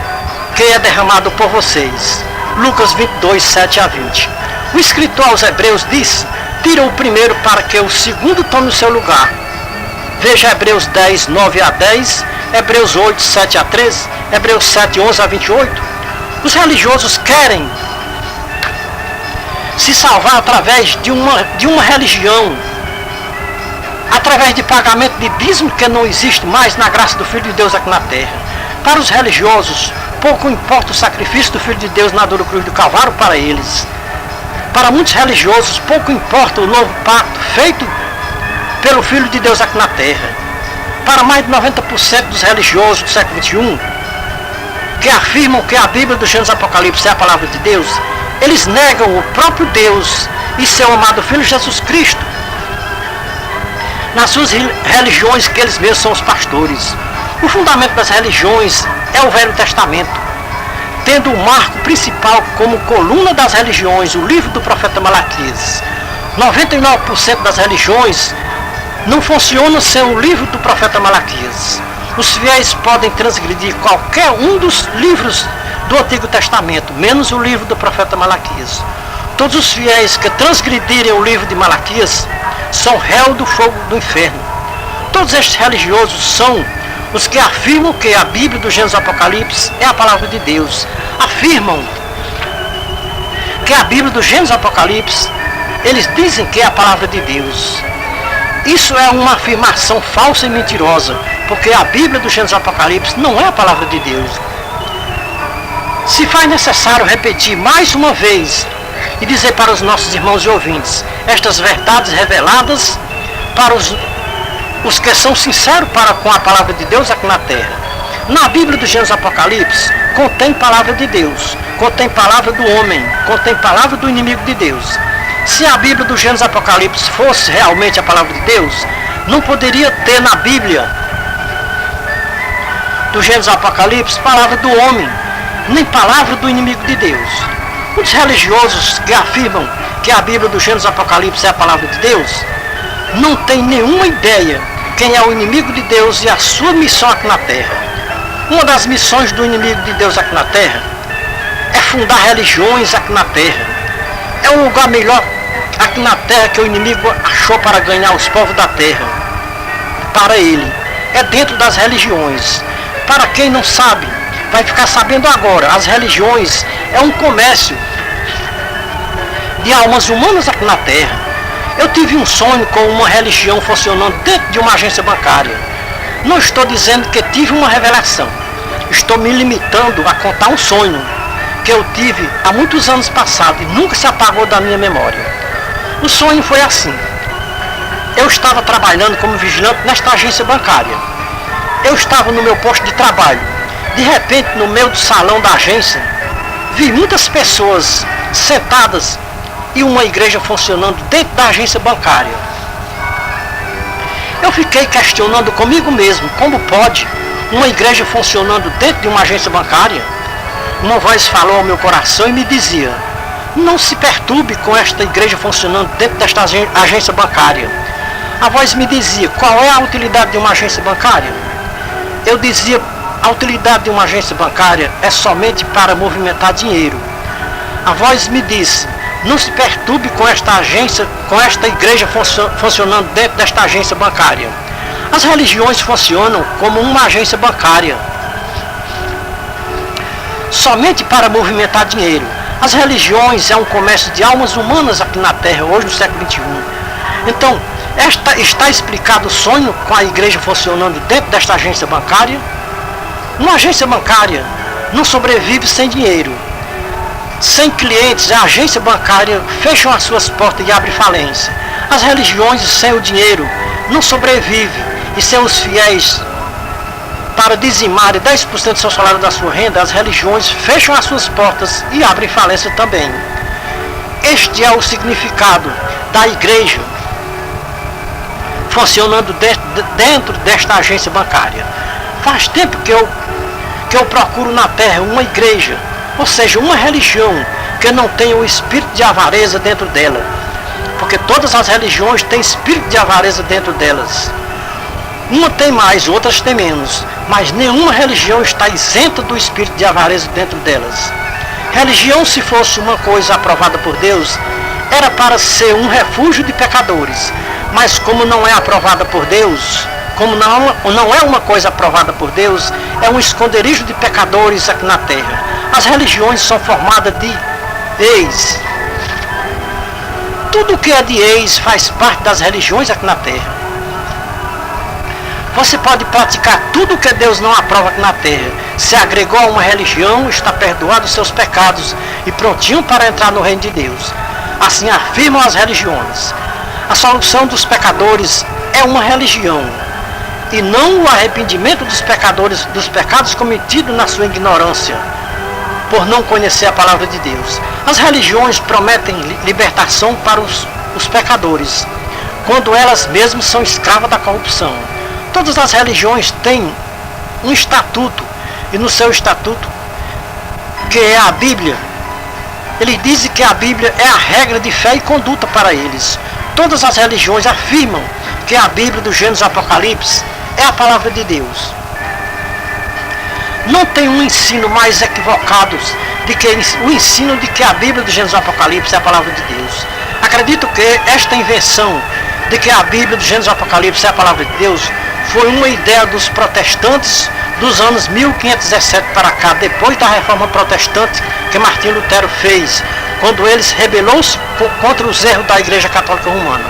que é derramado por vocês. Lucas 22, 7 a 20. O escritor aos Hebreus diz: tira o primeiro para que o segundo tome o seu lugar. Veja Hebreus 10, 9 a 10, Hebreus 8, 7 a 13, Hebreus 7, 11 a 28. Os religiosos querem se salvar através de uma religião, através de pagamento de dízimo que não existe mais na graça do Filho de Deus aqui na terra. Para os religiosos, pouco importa o sacrifício do Filho de Deus na dura cruz do Calvário para eles. Para muitos religiosos, pouco importa o novo pacto feito pelo Filho de Deus aqui na terra. Para mais de 90% dos religiosos do século XXI, que afirmam que a Bíblia do Gênesis Apocalipse é a palavra de Deus, eles negam o próprio Deus e seu amado Filho Jesus Cristo. Nas suas religiões, que eles mesmos são os pastores. O fundamento das religiões é o Velho Testamento, tendo o marco principal como coluna das religiões, o livro do profeta Malaquias. 99% das religiões não funcionam sem o livro do profeta Malaquias. Os fiéis podem transgredir qualquer um dos livros do Antigo Testamento, menos o livro do profeta Malaquias. Todos os fiéis que transgredirem o livro de Malaquias são réus do fogo do inferno. Todos estes religiosos são os que afirmam que a Bíblia do Gênesis Apocalipse é a palavra de Deus. Afirmam que a Bíblia do Gênesis Apocalipse, eles dizem que é a palavra de Deus. Isso é uma afirmação falsa e mentirosa, porque a Bíblia do Gênesis Apocalipse não é a palavra de Deus. Se faz necessário repetir mais uma vez e dizer para os nossos irmãos e ouvintes estas verdades reveladas para os que são sinceros com a palavra de Deus aqui na terra. Na Bíblia do Gênesis Apocalipse contém palavra de Deus, contém palavra do homem, contém palavra do inimigo de Deus. Se a Bíblia do Gênesis Apocalipse fosse realmente a palavra de Deus, não poderia ter na Bíblia do Gênesis Apocalipse palavra do homem, nem palavra do inimigo de Deus. Os religiosos que afirmam que a Bíblia do Gênesis Apocalipse é a palavra de Deus, não têm nenhuma ideia quem é o inimigo de Deus e a sua missão aqui na terra. Uma das missões do inimigo de Deus aqui na terra é fundar religiões aqui na terra. É um lugar melhor aqui na terra que o inimigo achou para ganhar os povos da terra. Para ele, é dentro das religiões. Para quem não sabe, vai ficar sabendo agora. As religiões é um comércio de almas humanas aqui na terra. Eu tive um sonho com uma religião funcionando dentro de uma agência bancária. Não estou dizendo que tive uma revelação. Estou me limitando a contar um sonho que eu tive há muitos anos passados e nunca se apagou da minha memória. O sonho foi assim. Eu estava trabalhando como vigilante nesta agência bancária. Eu estava no meu posto de trabalho. De repente, no meio do salão da agência, vi muitas pessoas sentadas e uma igreja funcionando dentro da agência bancária. Eu fiquei questionando comigo mesmo, como pode uma igreja funcionando dentro de uma agência bancária? Uma voz falou ao meu coração e me dizia: não se perturbe com esta igreja funcionando dentro desta agência bancária. A voz me dizia: qual é a utilidade de uma agência bancária? Eu dizia: a utilidade de uma agência bancária é somente para movimentar dinheiro. A voz me disse: não se perturbe com esta agência, com esta igreja funcionando dentro desta agência bancária. As religiões funcionam como uma agência bancária, somente para movimentar dinheiro. As religiões é um comércio de almas humanas aqui na Terra, hoje no século XXI. Então, está explicado o sonho com a igreja funcionando dentro desta agência bancária? Uma agência bancária não sobrevive sem dinheiro. Sem clientes, a agência bancária fecha as suas portas e abre falência. As religiões sem o dinheiro não sobrevivem, e sem os fiéis para dizimarem 10% do seu salário da sua renda, as religiões fecham as suas portas e abrem falência também. Este é o significado da igreja funcionando dentro desta agência bancária. Faz tempo que eu procuro na terra uma igreja, ou seja, uma religião que não tenha o espírito de avareza dentro dela, porque todas as religiões têm espírito de avareza dentro delas. Uma tem mais, outras têm menos, mas nenhuma religião está isenta do espírito de avareza dentro delas. Religião, se fosse uma coisa aprovada por Deus, era para ser um refúgio de pecadores, mas como não é aprovada por Deus, como não é uma coisa aprovada por Deus, é um esconderijo de pecadores aqui na terra. As religiões são formadas de ex. Tudo que é de ex faz parte das religiões aqui na terra. Você pode praticar tudo que Deus não aprova aqui na terra. Se agregou a uma religião, está perdoado os seus pecados e prontinho para entrar no reino de Deus. Assim afirmam as religiões. A solução dos pecadores é uma religião, e não o arrependimento dos pecadores, dos pecados cometidos na sua ignorância, por não conhecer a palavra de Deus. As religiões prometem libertação para os pecadores, quando elas mesmas são escravas da corrupção. Todas as religiões têm um estatuto, e no seu estatuto, que é a Bíblia, eles dizem que a Bíblia é a regra de fé e conduta para eles. Todas as religiões afirmam que a Bíblia do Gênesis e Apocalipse é a palavra de Deus. Não tem um ensino mais equivocado do que o ensino de que a Bíblia do Gênesis e Apocalipse é a palavra de Deus. Acredito que esta invenção de que a Bíblia do Gênesis e Apocalipse é a palavra de Deus foi uma ideia dos protestantes dos anos 1517 para cá, depois da reforma protestante que Martinho Lutero fez, quando ele se rebelou-se contra os erros da Igreja Católica Romana.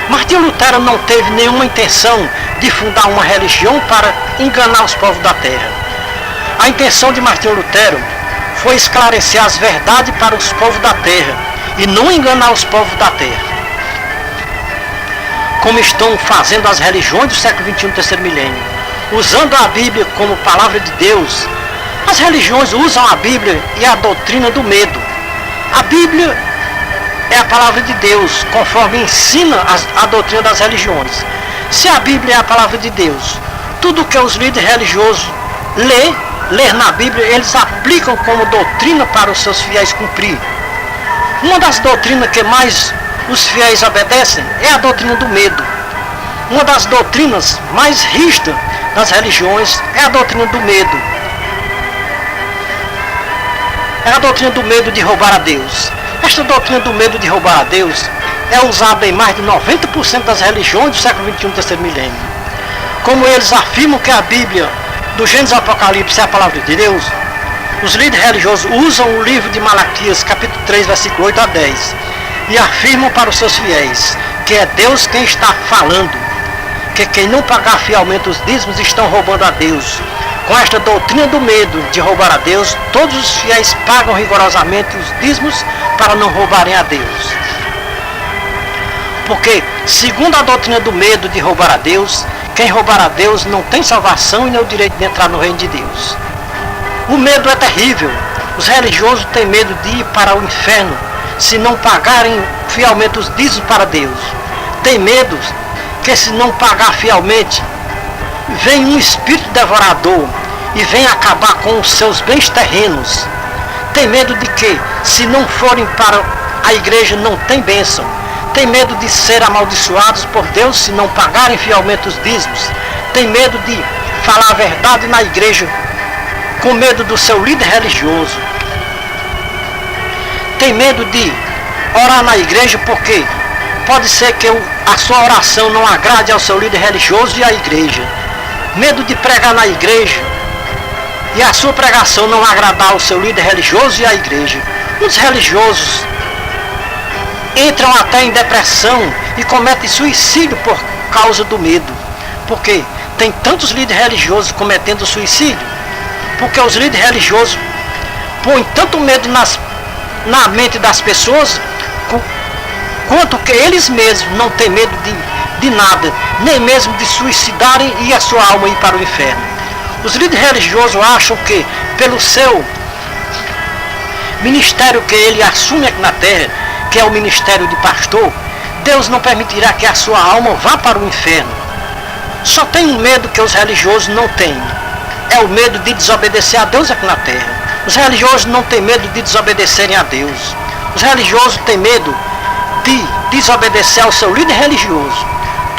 Martinho Lutero não teve nenhuma intenção de fundar uma religião para enganar os povos da terra. A intenção de Martinho Lutero foi esclarecer as verdades para os povos da terra e não enganar os povos da terra, como estão fazendo as religiões do século XXI, terceiro milênio, usando a Bíblia como palavra de Deus. As religiões usam a Bíblia e a doutrina do medo. A Bíblia é a palavra de Deus, conforme ensina a doutrina das religiões. Se a Bíblia é a palavra de Deus, tudo que os líderes religiosos ler na Bíblia, eles aplicam como doutrina para os seus fiéis cumprir. Uma das doutrinas que mais os fiéis obedecem é a doutrina do medo. Uma das doutrinas mais rígidas das religiões é a doutrina do medo. É a doutrina do medo de roubar a Deus. Esta doutrina do medo de roubar a Deus é usada em mais de 90% das religiões do século XXI, terceiro milênio. Como eles afirmam que a Bíblia do Gênesis e Apocalipse é a palavra de Deus, os líderes religiosos usam o livro de Malaquias, capítulo 3, versículo 8 a 10, e afirmam para os seus fiéis que é Deus quem está falando, que quem não pagar fielmente os dízimos estão roubando a Deus. Com esta doutrina do medo de roubar a Deus, todos os fiéis pagam rigorosamente os dízimos para não roubarem a Deus. Porque, segundo a doutrina do medo de roubar a Deus, quem roubar a Deus não tem salvação e nem o direito de entrar no reino de Deus. O medo é terrível. Os religiosos têm medo de ir para o inferno se não pagarem fielmente os dízimos para Deus. Tem medo que, se não pagar fielmente, vem um espírito devorador e vem acabar com os seus bens terrenos. Tem medo de que, se não forem para a igreja, não tem bênção. Tem medo de ser amaldiçoados por Deus se não pagarem fielmente os dízimos. Tem medo de falar a verdade na igreja com medo do seu líder religioso. Tem medo de orar na igreja porque pode ser que a sua oração não agrade ao seu líder religioso e à igreja. Medo de pregar na igreja e a sua pregação não agradar ao seu líder religioso e à igreja. Os religiosos entram até em depressão e cometem suicídio por causa do medo. Porque tem tantos líderes religiosos cometendo suicídio, porque os líderes religiosos põem tanto medo na mente das pessoas, quanto que eles mesmos não têm medo de nada, nem mesmo de suicidarem e a sua alma ir para o inferno. Os líderes religiosos acham que, pelo seu ministério que ele assume aqui na terra, que é o ministério de pastor, Deus não permitirá que a sua alma vá para o inferno. Só tem um medo que os religiosos não têm, é o medo de desobedecer a Deus aqui na terra. Os religiosos não têm medo de desobedecerem a Deus. Os religiosos têm medo de desobedecer ao seu líder religioso.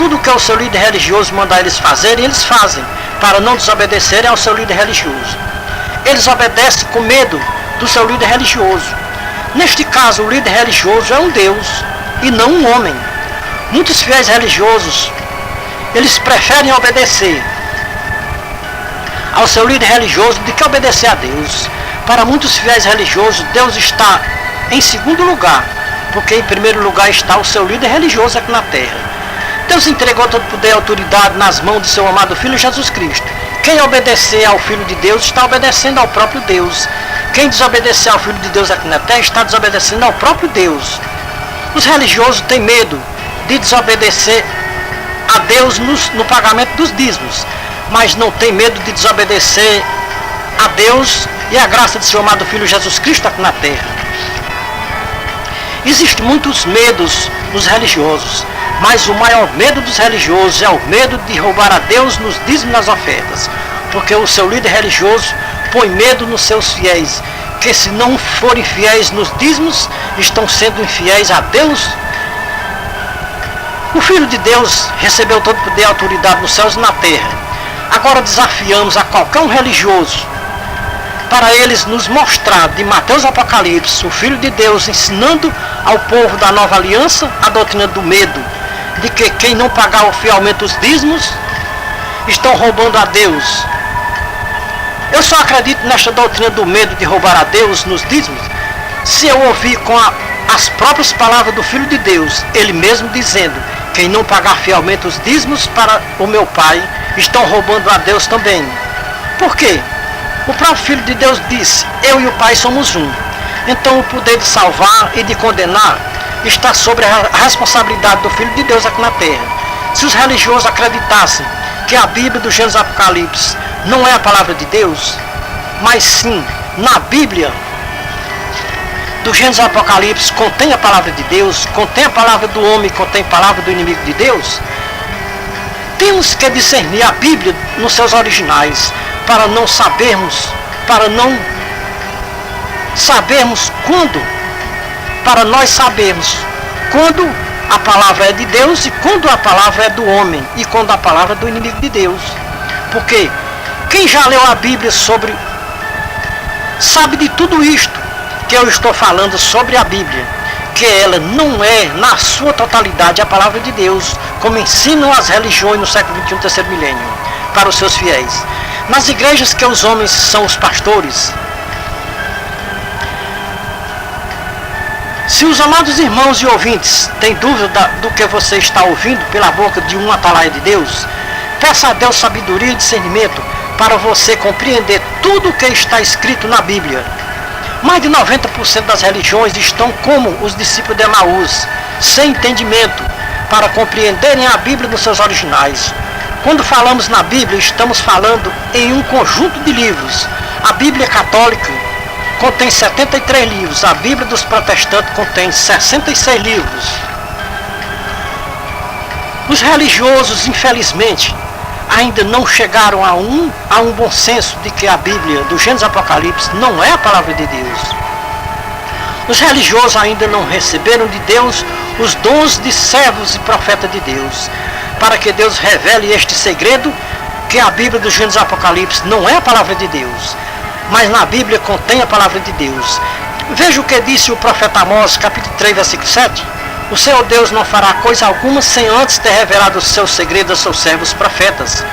tudo que o seu líder religioso mandar eles fazerem, eles fazem, para não desobedecerem ao seu líder religioso. Eles obedecem com medo do seu líder religioso. Neste caso, o líder religioso é um Deus e não um homem. Muitos fiéis religiosos, eles preferem obedecer ao seu líder religioso do que obedecer a Deus. Para muitos fiéis religiosos, Deus está em segundo lugar, porque em primeiro lugar está o seu líder religioso aqui na terra. Deus entregou todo o poder e autoridade nas mãos de seu amado Filho Jesus Cristo. Quem obedecer ao Filho de Deus está obedecendo ao próprio Deus. Quem desobedecer ao Filho de Deus aqui na terra está desobedecendo ao próprio Deus. Os religiosos têm medo de desobedecer a Deus no pagamento dos dízimos, mas não tem medo de desobedecer a Deus e a graça de seu amado Filho Jesus Cristo aqui na terra. Existem muitos medos nos religiosos, mas o maior medo dos religiosos é o medo de roubar a Deus nos dízimos e nas ofertas, porque o seu líder religioso põe medo nos seus fiéis, que se não forem fiéis nos dízimos, estão sendo infiéis a Deus. O Filho de Deus recebeu todo o poder e autoridade nos céus e na terra. Agora desafiamos a qualquer um religioso para eles nos mostrar de Mateus Apocalipse o Filho de Deus ensinando ao povo da nova aliança a doutrina do medo, de que quem não pagar fielmente os dízimos estão roubando a Deus. Eu só acredito nesta doutrina do medo de roubar a Deus nos dízimos se eu ouvir com as próprias palavras do Filho de Deus, ele mesmo dizendo: quem não pagar fielmente os dízimos para o meu Pai estão roubando a Deus também. Por quê? O próprio Filho de Deus disse: eu e o Pai somos um. Então o poder de salvar e de condenar está sobre a responsabilidade do Filho de Deus aqui na terra. Se os religiosos acreditassem que a Bíblia do Gênesis Apocalipse não é a palavra de Deus, mas sim, na Bíblia do Gênesis Apocalipse contém a palavra de Deus, contém a palavra do homem, contém a palavra do inimigo de Deus, temos que discernir a Bíblia nos seus originais, para não sabermos quando, para nós sabermos quando a palavra é de Deus e quando a palavra é do homem e quando a palavra é do inimigo de Deus. Porque quem já leu a Bíblia sabe de tudo isto que eu estou falando sobre a Bíblia, que ela não é na sua totalidade a palavra de Deus, como ensinam as religiões no século XXI, terceiro milênio, para os seus fiéis. Nas igrejas que os homens são os pastores, se os amados irmãos e ouvintes têm dúvida do que você está ouvindo pela boca de um atalaia de Deus, peça a Deus sabedoria e discernimento para você compreender tudo o que está escrito na Bíblia. Mais de 90% das religiões estão como os discípulos de Emaús, sem entendimento, para compreenderem a Bíblia nos seus originais. Quando falamos na Bíblia, estamos falando em um conjunto de livros. A Bíblia católica contém 73 livros, a Bíblia dos protestantes contém 66 livros. Os religiosos, infelizmente, ainda não chegaram a um bom senso de que a Bíblia do Gênesis Apocalipse não é a palavra de Deus. Os religiosos ainda não receberam de Deus os dons de servos e profetas de Deus, para que Deus revele este segredo, que a Bíblia do Gênesis Apocalipse não é a palavra de Deus, mas na Bíblia contém a palavra de Deus. Veja o que disse o profeta Amós, capítulo 3, versículo 7. O Senhor Deus não fará coisa alguma sem antes ter revelado os seus segredos aos seus servos profetas.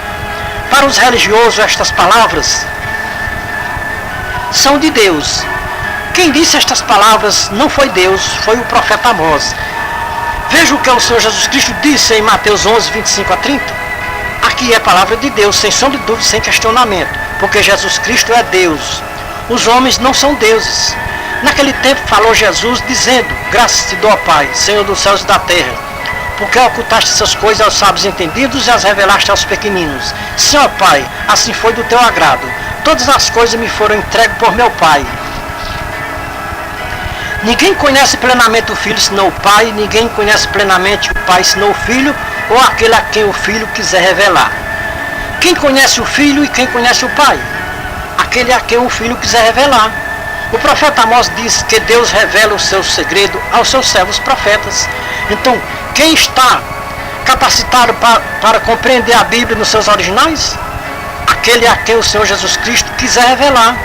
Para os religiosos, estas palavras são de Deus. Quem disse estas palavras não foi Deus, foi o profeta Amós. Veja o que o Senhor Jesus Cristo disse em Mateus 11, 25 a 30. Aqui é a palavra de Deus, sem sombra de dúvida, sem questionamento, porque Jesus Cristo é Deus. Os homens não são deuses. Naquele tempo falou Jesus dizendo: graças te dou, Pai, Senhor dos céus e da terra, porque ocultaste essas coisas aos sábios entendidos e as revelaste aos pequeninos. Senhor Pai, assim foi do teu agrado. Todas as coisas me foram entregues por meu Pai. Ninguém conhece plenamente o Filho senão o Pai, ninguém conhece plenamente o Pai senão o Filho, ou aquele a quem o Filho quiser revelar. Quem conhece o Filho e quem conhece o Pai? Aquele a quem o Filho quiser revelar. O profeta Amós diz que Deus revela o seu segredo aos seus servos profetas. Então, quem está capacitado para compreender a Bíblia nos seus originais? Aquele a quem o Senhor Jesus Cristo quiser revelar.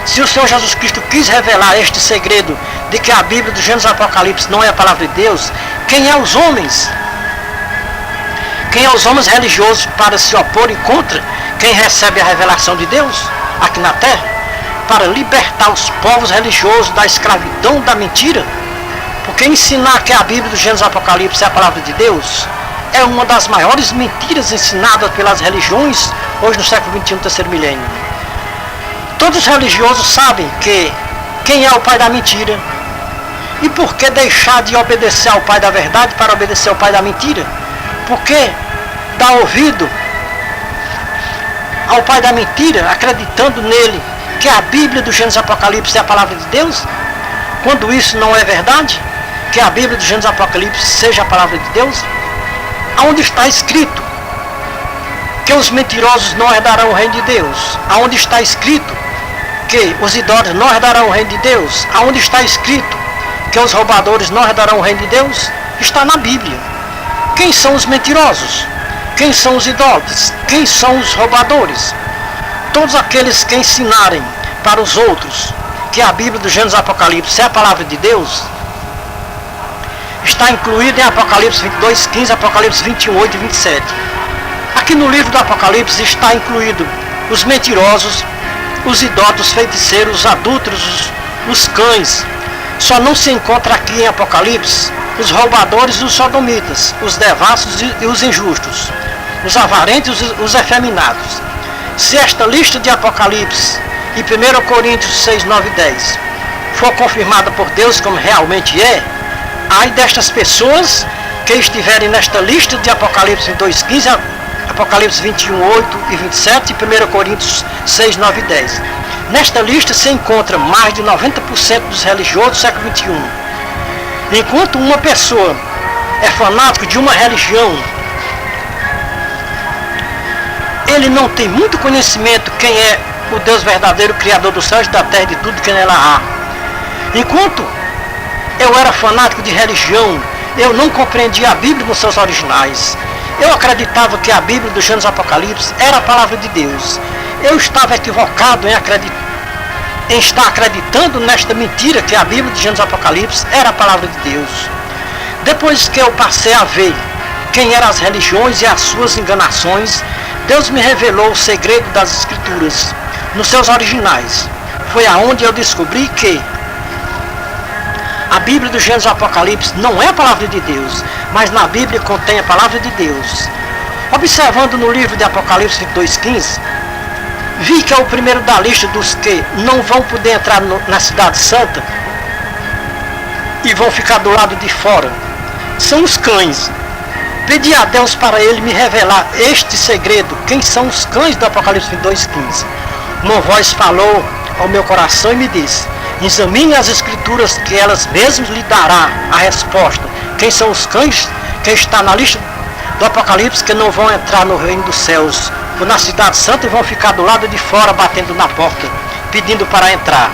Se o Senhor Jesus Cristo quis revelar este segredo de que a Bíblia do Gênesis e Apocalipse não é a palavra de Deus, quem é os homens? Quem é os homens religiosos para se oporem contra quem recebe a revelação de Deus aqui na terra? Para libertar os povos religiosos da escravidão da mentira? Porque ensinar que a Bíblia do Gênesis e Apocalipse é a palavra de Deus é uma das maiores mentiras ensinadas pelas religiões hoje no século XXI, terceiro milênio. Todos os religiosos sabem que quem é o pai da mentira. E por que deixar de obedecer ao pai da verdade para obedecer ao pai da mentira? Por que dar ouvido ao pai da mentira, acreditando nele que a Bíblia do Gênesis e Apocalipse é a palavra de Deus? Quando isso não é verdade, que a Bíblia do Gênesis e Apocalipse seja a palavra de Deus? Aonde está escrito que os mentirosos não herdarão o reino de Deus? Aonde está escrito que os idólatras não herdarão o reino de Deus? Aonde está escrito que os roubadores não herdarão o reino de Deus? Está na Bíblia. Quem são os mentirosos? Quem são os idólatras? Quem são os roubadores? Todos aqueles que ensinarem para os outros que a Bíblia do Gênesis e Apocalipse é a palavra de Deus, está incluído em Apocalipse 22:15, Apocalipse 21:8 e 27. Aqui no livro do Apocalipse está incluído os mentirosos, os idólatras, os feiticeiros, os adúlteros, os cães. Só não se encontra aqui em Apocalipse os roubadores e os sodomitas, os devassos e os injustos, os avarentos e os efeminados. Se esta lista de Apocalipse e 1 Coríntios 6, 9 e 10 for confirmada por Deus como realmente é, ai destas pessoas que estiverem nesta lista de Apocalipse 22:15, Apocalipse 21:8 e 27 e 1 Coríntios 6, 9 e 10. Nesta lista se encontra mais de 90% dos religiosos do século XXI. Enquanto uma pessoa é fanático de uma religião, ele não tem muito conhecimento quem é o Deus verdadeiro, Criador dos céus e da terra e de tudo que nela há. Enquanto eu era fanático de religião, eu não compreendia a Bíblia nos seus originais. Eu acreditava que a Bíblia do Gênesis e Apocalipse era a palavra de Deus. Eu estava equivocado em estar acreditando nesta mentira que a Bíblia de Gênesis e Apocalipse era a palavra de Deus. Depois que eu passei a ver quem eram as religiões e as suas enganações, Deus me revelou o segredo das Escrituras nos seus originais. Foi aonde eu descobri que a Bíblia do Gênesis e Apocalipse não é a palavra de Deus, mas na Bíblia contém a palavra de Deus. Observando no livro de Apocalipse 22:15, vi que é o primeiro da lista dos que não vão poder entrar na cidade santa e vão ficar do lado de fora são os cães. Pedi a Deus para ele me revelar este segredo, quem são os cães do Apocalipse 22:15. Uma voz falou ao meu coração e me disse: examine as Escrituras, que elas mesmas lhe dará a resposta. Quem são os cães que está na lista do Apocalipse que não vão entrar no reino dos céus, ou na cidade santa, e vão ficar do lado de fora batendo na porta, pedindo para entrar.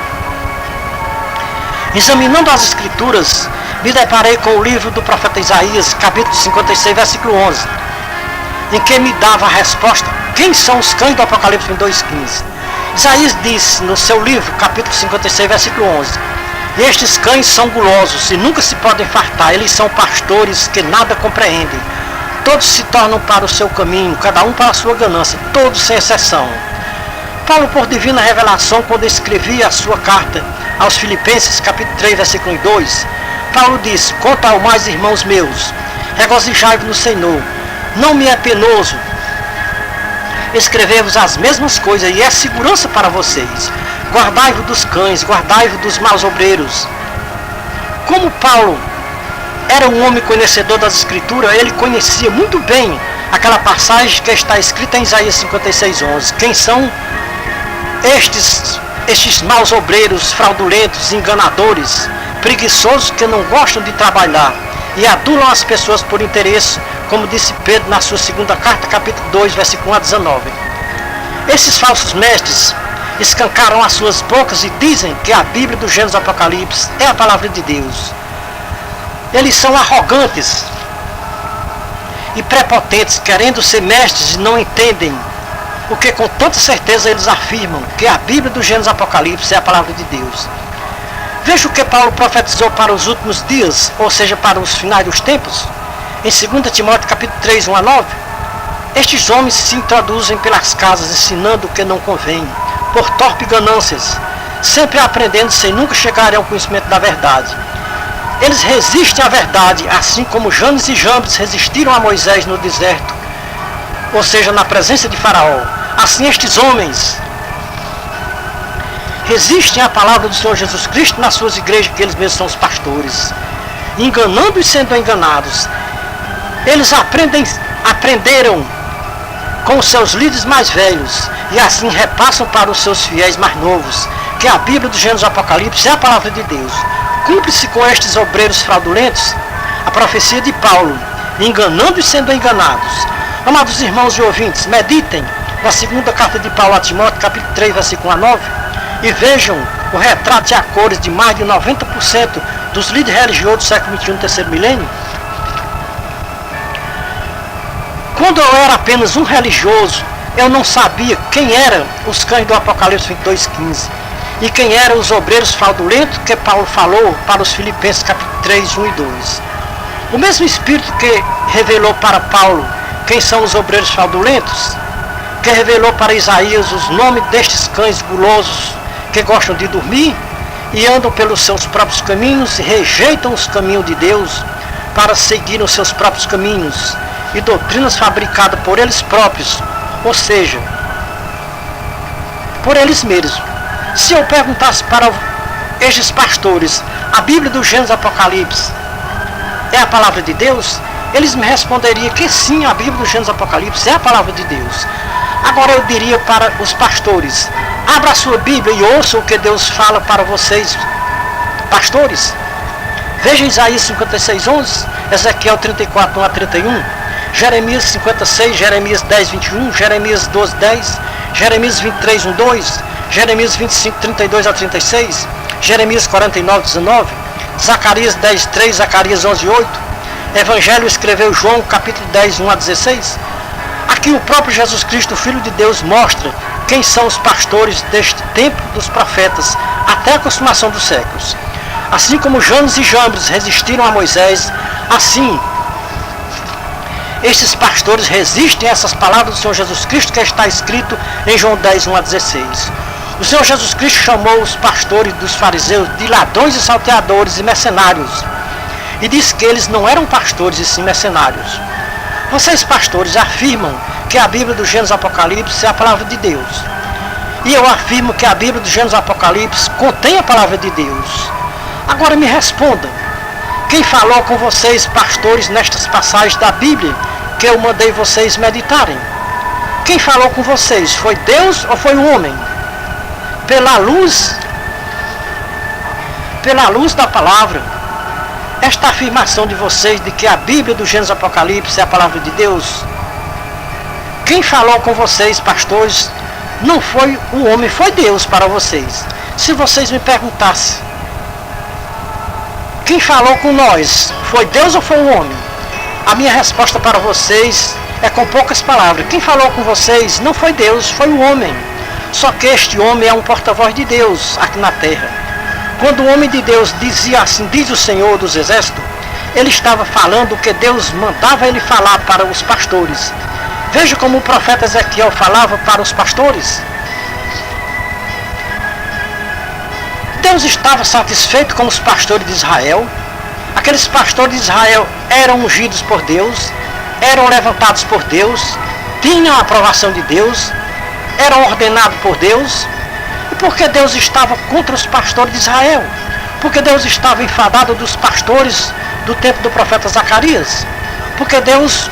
Examinando as Escrituras, me deparei com o livro do profeta Isaías, capítulo 56, versículo 11, em que me dava a resposta: quem são os cães do Apocalipse 22:15? Isaías disse no seu livro, capítulo 56, versículo 11: estes cães são gulosos e nunca se podem fartar, eles são pastores que nada compreendem. Todos se tornam para o seu caminho, cada um para a sua ganância, todos sem exceção. Paulo, por divina revelação, quando escrevia a sua carta aos Filipenses, capítulo 3, versículo 2, Paulo disse: quanto ao mais, irmãos meus, regozijai-vos no Senhor. Não me é penoso escrever-vos as mesmas coisas, e é segurança para vocês. Guardai-vos dos cães, guardai-vos dos maus obreiros. Como Paulo era um homem conhecedor das Escrituras, ele conhecia muito bem aquela passagem que está escrita em Isaías 56:11. Quem são estes maus obreiros, fraudulentos, enganadores, preguiçosos, que não gostam de trabalhar e adulam as pessoas por interesse, como disse Pedro na sua segunda carta, capítulo 2, versículo 1 a 19. Esses falsos mestres escancaram as suas bocas e dizem que a Bíblia do Gênesis e Apocalipse é a palavra de Deus. Eles são arrogantes e prepotentes, querendo ser mestres e não entendem, porque com tanta certeza eles afirmam que a Bíblia do Gênesis Apocalipse é a palavra de Deus. Veja o que Paulo profetizou para os últimos dias, ou seja, para os finais dos tempos. Em 2 Timóteo capítulo 3, 1 a 9, estes homens se introduzem pelas casas ensinando o que não convém, por torpe ganâncias, sempre aprendendo sem nunca chegarem ao conhecimento da verdade. Eles resistem à verdade, assim como Janes e Jambres resistiram a Moisés no deserto, ou seja, na presença de Faraó. Assim estes homens resistem à palavra do Senhor Jesus Cristo nas suas igrejas, que eles mesmos são os pastores, enganando e sendo enganados. Eles aprenderam com os seus líderes mais velhos e assim repassam para os seus fiéis mais novos que a Bíblia do Gênesis Apocalipse é a palavra de Deus. Cumpre-se com estes obreiros fraudulentos a profecia de Paulo, enganando e sendo enganados. Amados irmãos e ouvintes, meditem na segunda carta de Paulo a Timóteo, capítulo 3, versículo 1 a 9, e vejam o retrato de a cores de mais de 90% dos líderes religiosos do século XXI, terceiro milênio. Quando eu era apenas um religioso, eu não sabia quem eram os cães do Apocalipse 22:15 e quem eram os obreiros fraudulentos que Paulo falou para os Filipenses capítulo 3, 1 e 2. O mesmo Espírito que revelou para Paulo quem são os obreiros fraudulentos, que revelou para Isaías os nomes destes cães gulosos que gostam de dormir e andam pelos seus próprios caminhos e rejeitam os caminhos de Deus para seguir os seus próprios caminhos e doutrinas fabricadas por eles próprios, ou seja, por eles mesmos. Se eu perguntasse para estes pastores, a Bíblia do Gênesis Apocalipse é a palavra de Deus? Eles me responderiam que sim, a Bíblia do Gênesis Apocalipse é a palavra de Deus. Agora eu diria para os pastores, abra a sua Bíblia e ouça o que Deus fala para vocês, pastores. Veja Isaías 56:11, Ezequiel 34, 1 a 31, Jeremias 56, Jeremias 10, 21, Jeremias 12, 10, Jeremias 23, 1, 2, Jeremias 25, 32 a 36, Jeremias 49, 19, Zacarias 10, 3, Zacarias 11, 8, Evangelho escreveu João capítulo 10, 1 a 16. Aqui o próprio Jesus Cristo, o Filho de Deus, mostra quem são os pastores deste tempo dos profetas até a consumação dos séculos. Assim como Janes e Jambres resistiram a Moisés, assim estes pastores resistem a essas palavras do Senhor Jesus Cristo, que está escrito em João 10, 1 a 16. O Senhor Jesus Cristo chamou os pastores dos fariseus de ladrões e salteadores e mercenários, e disse que eles não eram pastores e sim mercenários. Vocês, pastores, afirmam que a Bíblia do Gênesis Apocalipse é a palavra de Deus. E eu afirmo que a Bíblia do Gênesis Apocalipse contém a palavra de Deus. Agora me responda, quem falou com vocês, pastores, nestas passagens da Bíblia que eu mandei vocês meditarem? Quem falou com vocês? Foi Deus ou foi o homem? Pela luz da palavra, esta afirmação de vocês de que a Bíblia do Gênesis Apocalipse é a palavra de Deus, quem falou com vocês, pastores, não foi o homem, foi Deus para vocês. Se vocês me perguntassem, quem falou com nós, foi Deus ou foi o homem? A minha resposta para vocês é com poucas palavras. Quem falou com vocês não foi Deus, foi o homem. Só que este homem é um porta-voz de Deus aqui na terra. Quando o homem de Deus dizia assim, diz o Senhor dos Exércitos, ele estava falando o que Deus mandava ele falar para os pastores. Veja como o profeta Ezequiel falava para os pastores. Deus estava satisfeito com os pastores de Israel. Aqueles pastores de Israel eram ungidos por Deus, eram levantados por Deus, tinham a aprovação de Deus, eram ordenados por Deus. E por que Deus estava contra os pastores de Israel? Porque Deus estava enfadado dos pastores do tempo do profeta Zacarias. Porque Deus,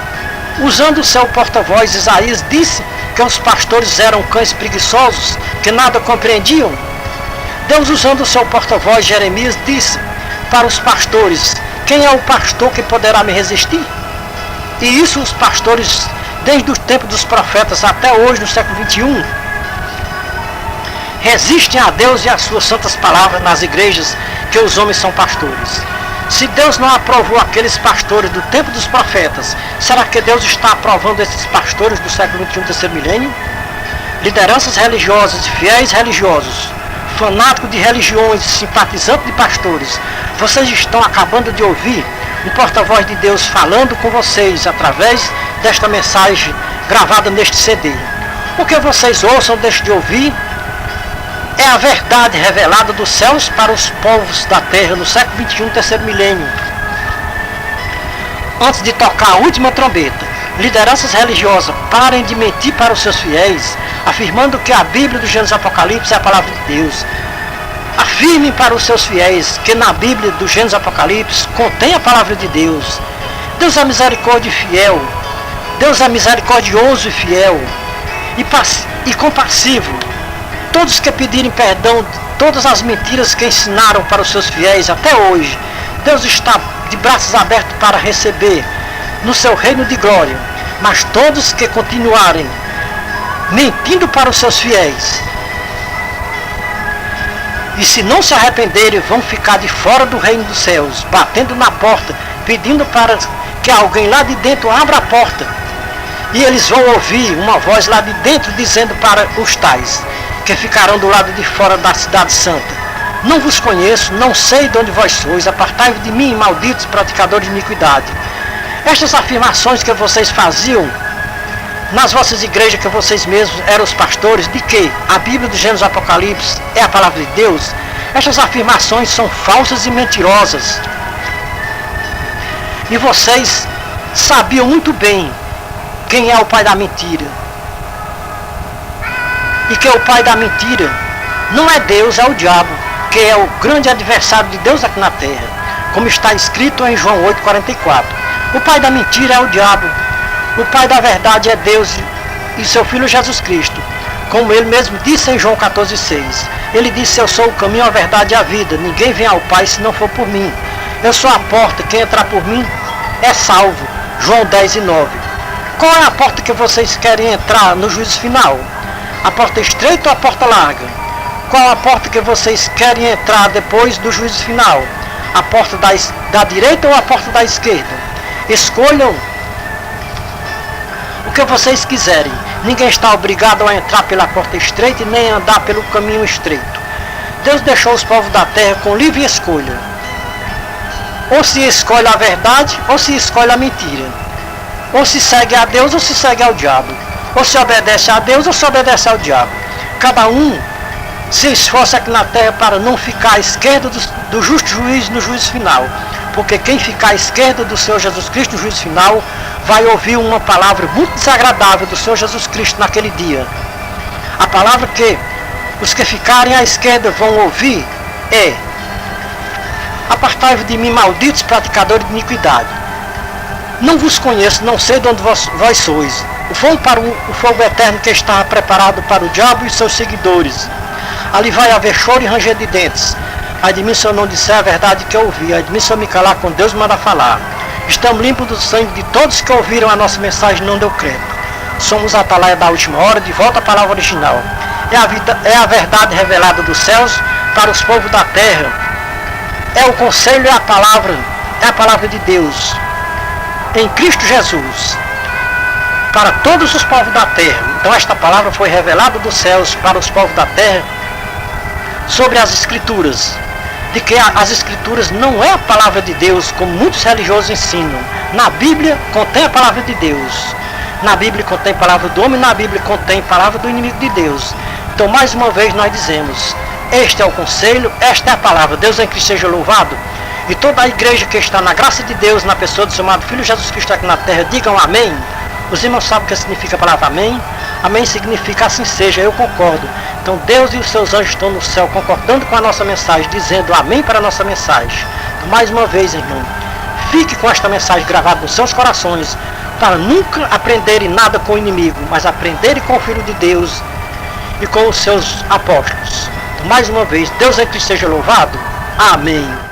usando o seu porta-voz Isaías, disse que os pastores eram cães preguiçosos, que nada compreendiam. Deus, usando o seu porta-voz Jeremias, disse para os pastores, quem é o pastor que poderá me resistir? E isso os pastores, desde o tempo dos profetas até hoje, no século XXI, resistem a Deus e às suas santas palavras nas igrejas que os homens são pastores. Se Deus não aprovou aqueles pastores do tempo dos profetas, será que Deus está aprovando esses pastores do século XXI, terceiro milênio? Lideranças religiosas e fiéis religiosos, fanáticos de religiões, simpatizantes de pastores, vocês estão acabando de ouvir um porta-voz de Deus falando com vocês através desta mensagem gravada neste CD. O que vocês ouçam, deixem de ouvir, é a verdade revelada dos céus para os povos da terra no século XXI, terceiro milênio. Antes de tocar a última trombeta, lideranças religiosas parem de mentir para os seus fiéis, afirmando que a Bíblia do Gênesis Apocalipse é a palavra de Deus. Afirmem para os seus fiéis que na Bíblia do Gênesis Apocalipse contém a palavra de Deus. Deus é misericórdia e fiel. Deus é misericordioso e fiel e compassivo. Todos que pedirem perdão de todas as mentiras que ensinaram para os seus fiéis até hoje, Deus está de braços abertos para receber no seu reino de glória. Mas todos que continuarem mentindo para os seus fiéis, e se não se arrependerem, vão ficar de fora do reino dos céus, batendo na porta, pedindo para que alguém lá de dentro abra a porta. E eles vão ouvir uma voz lá de dentro dizendo para os tais que ficarão do lado de fora da cidade santa: não vos conheço, não sei de onde vós sois, apartai-vos de mim, malditos praticadores de iniquidade. Estas afirmações que vocês faziam nas vossas igrejas, que vocês mesmos eram os pastores, de que a Bíblia do Gênesis Apocalipse é a palavra de Deus, estas afirmações são falsas e mentirosas. E vocês sabiam muito bem quem é o pai da mentira. E que o pai da mentira não é Deus, é o diabo, que é o grande adversário de Deus aqui na terra, como está escrito em João 8,44. O pai da mentira é o diabo. O pai da verdade é Deus e seu Filho Jesus Cristo, como ele mesmo disse em João 14,6. Ele disse: eu sou o caminho, a verdade e a vida. Ninguém vem ao Pai se não for por mim. Eu sou a porta, quem entrar por mim é salvo. João 10,9. Qual é a porta que vocês querem entrar no juízo final? A porta estreita ou a porta larga? Qual a porta que vocês querem entrar depois do juízo final? A porta da direita ou a porta da esquerda? Escolham o que vocês quiserem. Ninguém está obrigado a entrar pela porta estreita e nem a andar pelo caminho estreito. Deus deixou os povos da terra com livre escolha. Ou se escolhe a verdade, ou se escolhe a mentira. Ou se segue a Deus, ou se segue ao diabo. Ou se obedece a Deus, ou se obedece ao diabo. Cada um se esforça aqui na terra para não ficar à esquerda do justo juiz no juízo final. Porque quem ficar à esquerda do Senhor Jesus Cristo no juízo final vai ouvir uma palavra muito desagradável do Senhor Jesus Cristo naquele dia. A palavra que os que ficarem à esquerda vão ouvir é: apartai-vos de mim, malditos praticadores de iniquidade. Não vos conheço, não sei de onde vós sois. O fogo eterno que está preparado para o diabo e seus seguidores. Ali vai haver choro e ranger de dentes. Ai de mim se eu não disser a verdade que eu ouvi. Ai de mim se eu me calar quando Deus manda falar. Estamos limpos do sangue de todos que ouviram a nossa mensagem e não deu crédito. Somos a atalaia da última hora, de volta à palavra original. É a verdade revelada dos céus para os povos da terra. É o conselho, é a palavra de Deus em Cristo Jesus para todos os povos da terra. Então esta palavra foi revelada dos céus para os povos da terra sobre as Escrituras, de que as Escrituras não é a palavra de Deus, como muitos religiosos ensinam. Na Bíblia contém a palavra de Deus, na Bíblia contém a palavra do homem, na Bíblia contém a palavra do inimigo de Deus. Então mais uma vez nós dizemos: este é o conselho, esta é a palavra. Deus em Cristo seja louvado. E toda a igreja que está na graça de Deus, na pessoa do seu amado Filho Jesus Cristo aqui na terra, digam amém. Os irmãos sabem o que significa a palavra amém? Amém significa assim seja, eu concordo. Então Deus e os seus anjos estão no céu concordando com a nossa mensagem, dizendo amém para a nossa mensagem. Então, mais uma vez, irmão, fique com esta mensagem gravada nos seus corações, para nunca aprenderem nada com o inimigo, mas aprenderem com o Filho de Deus e com os seus apóstolos. Então, mais uma vez, Deus em Cristo seja louvado. Amém.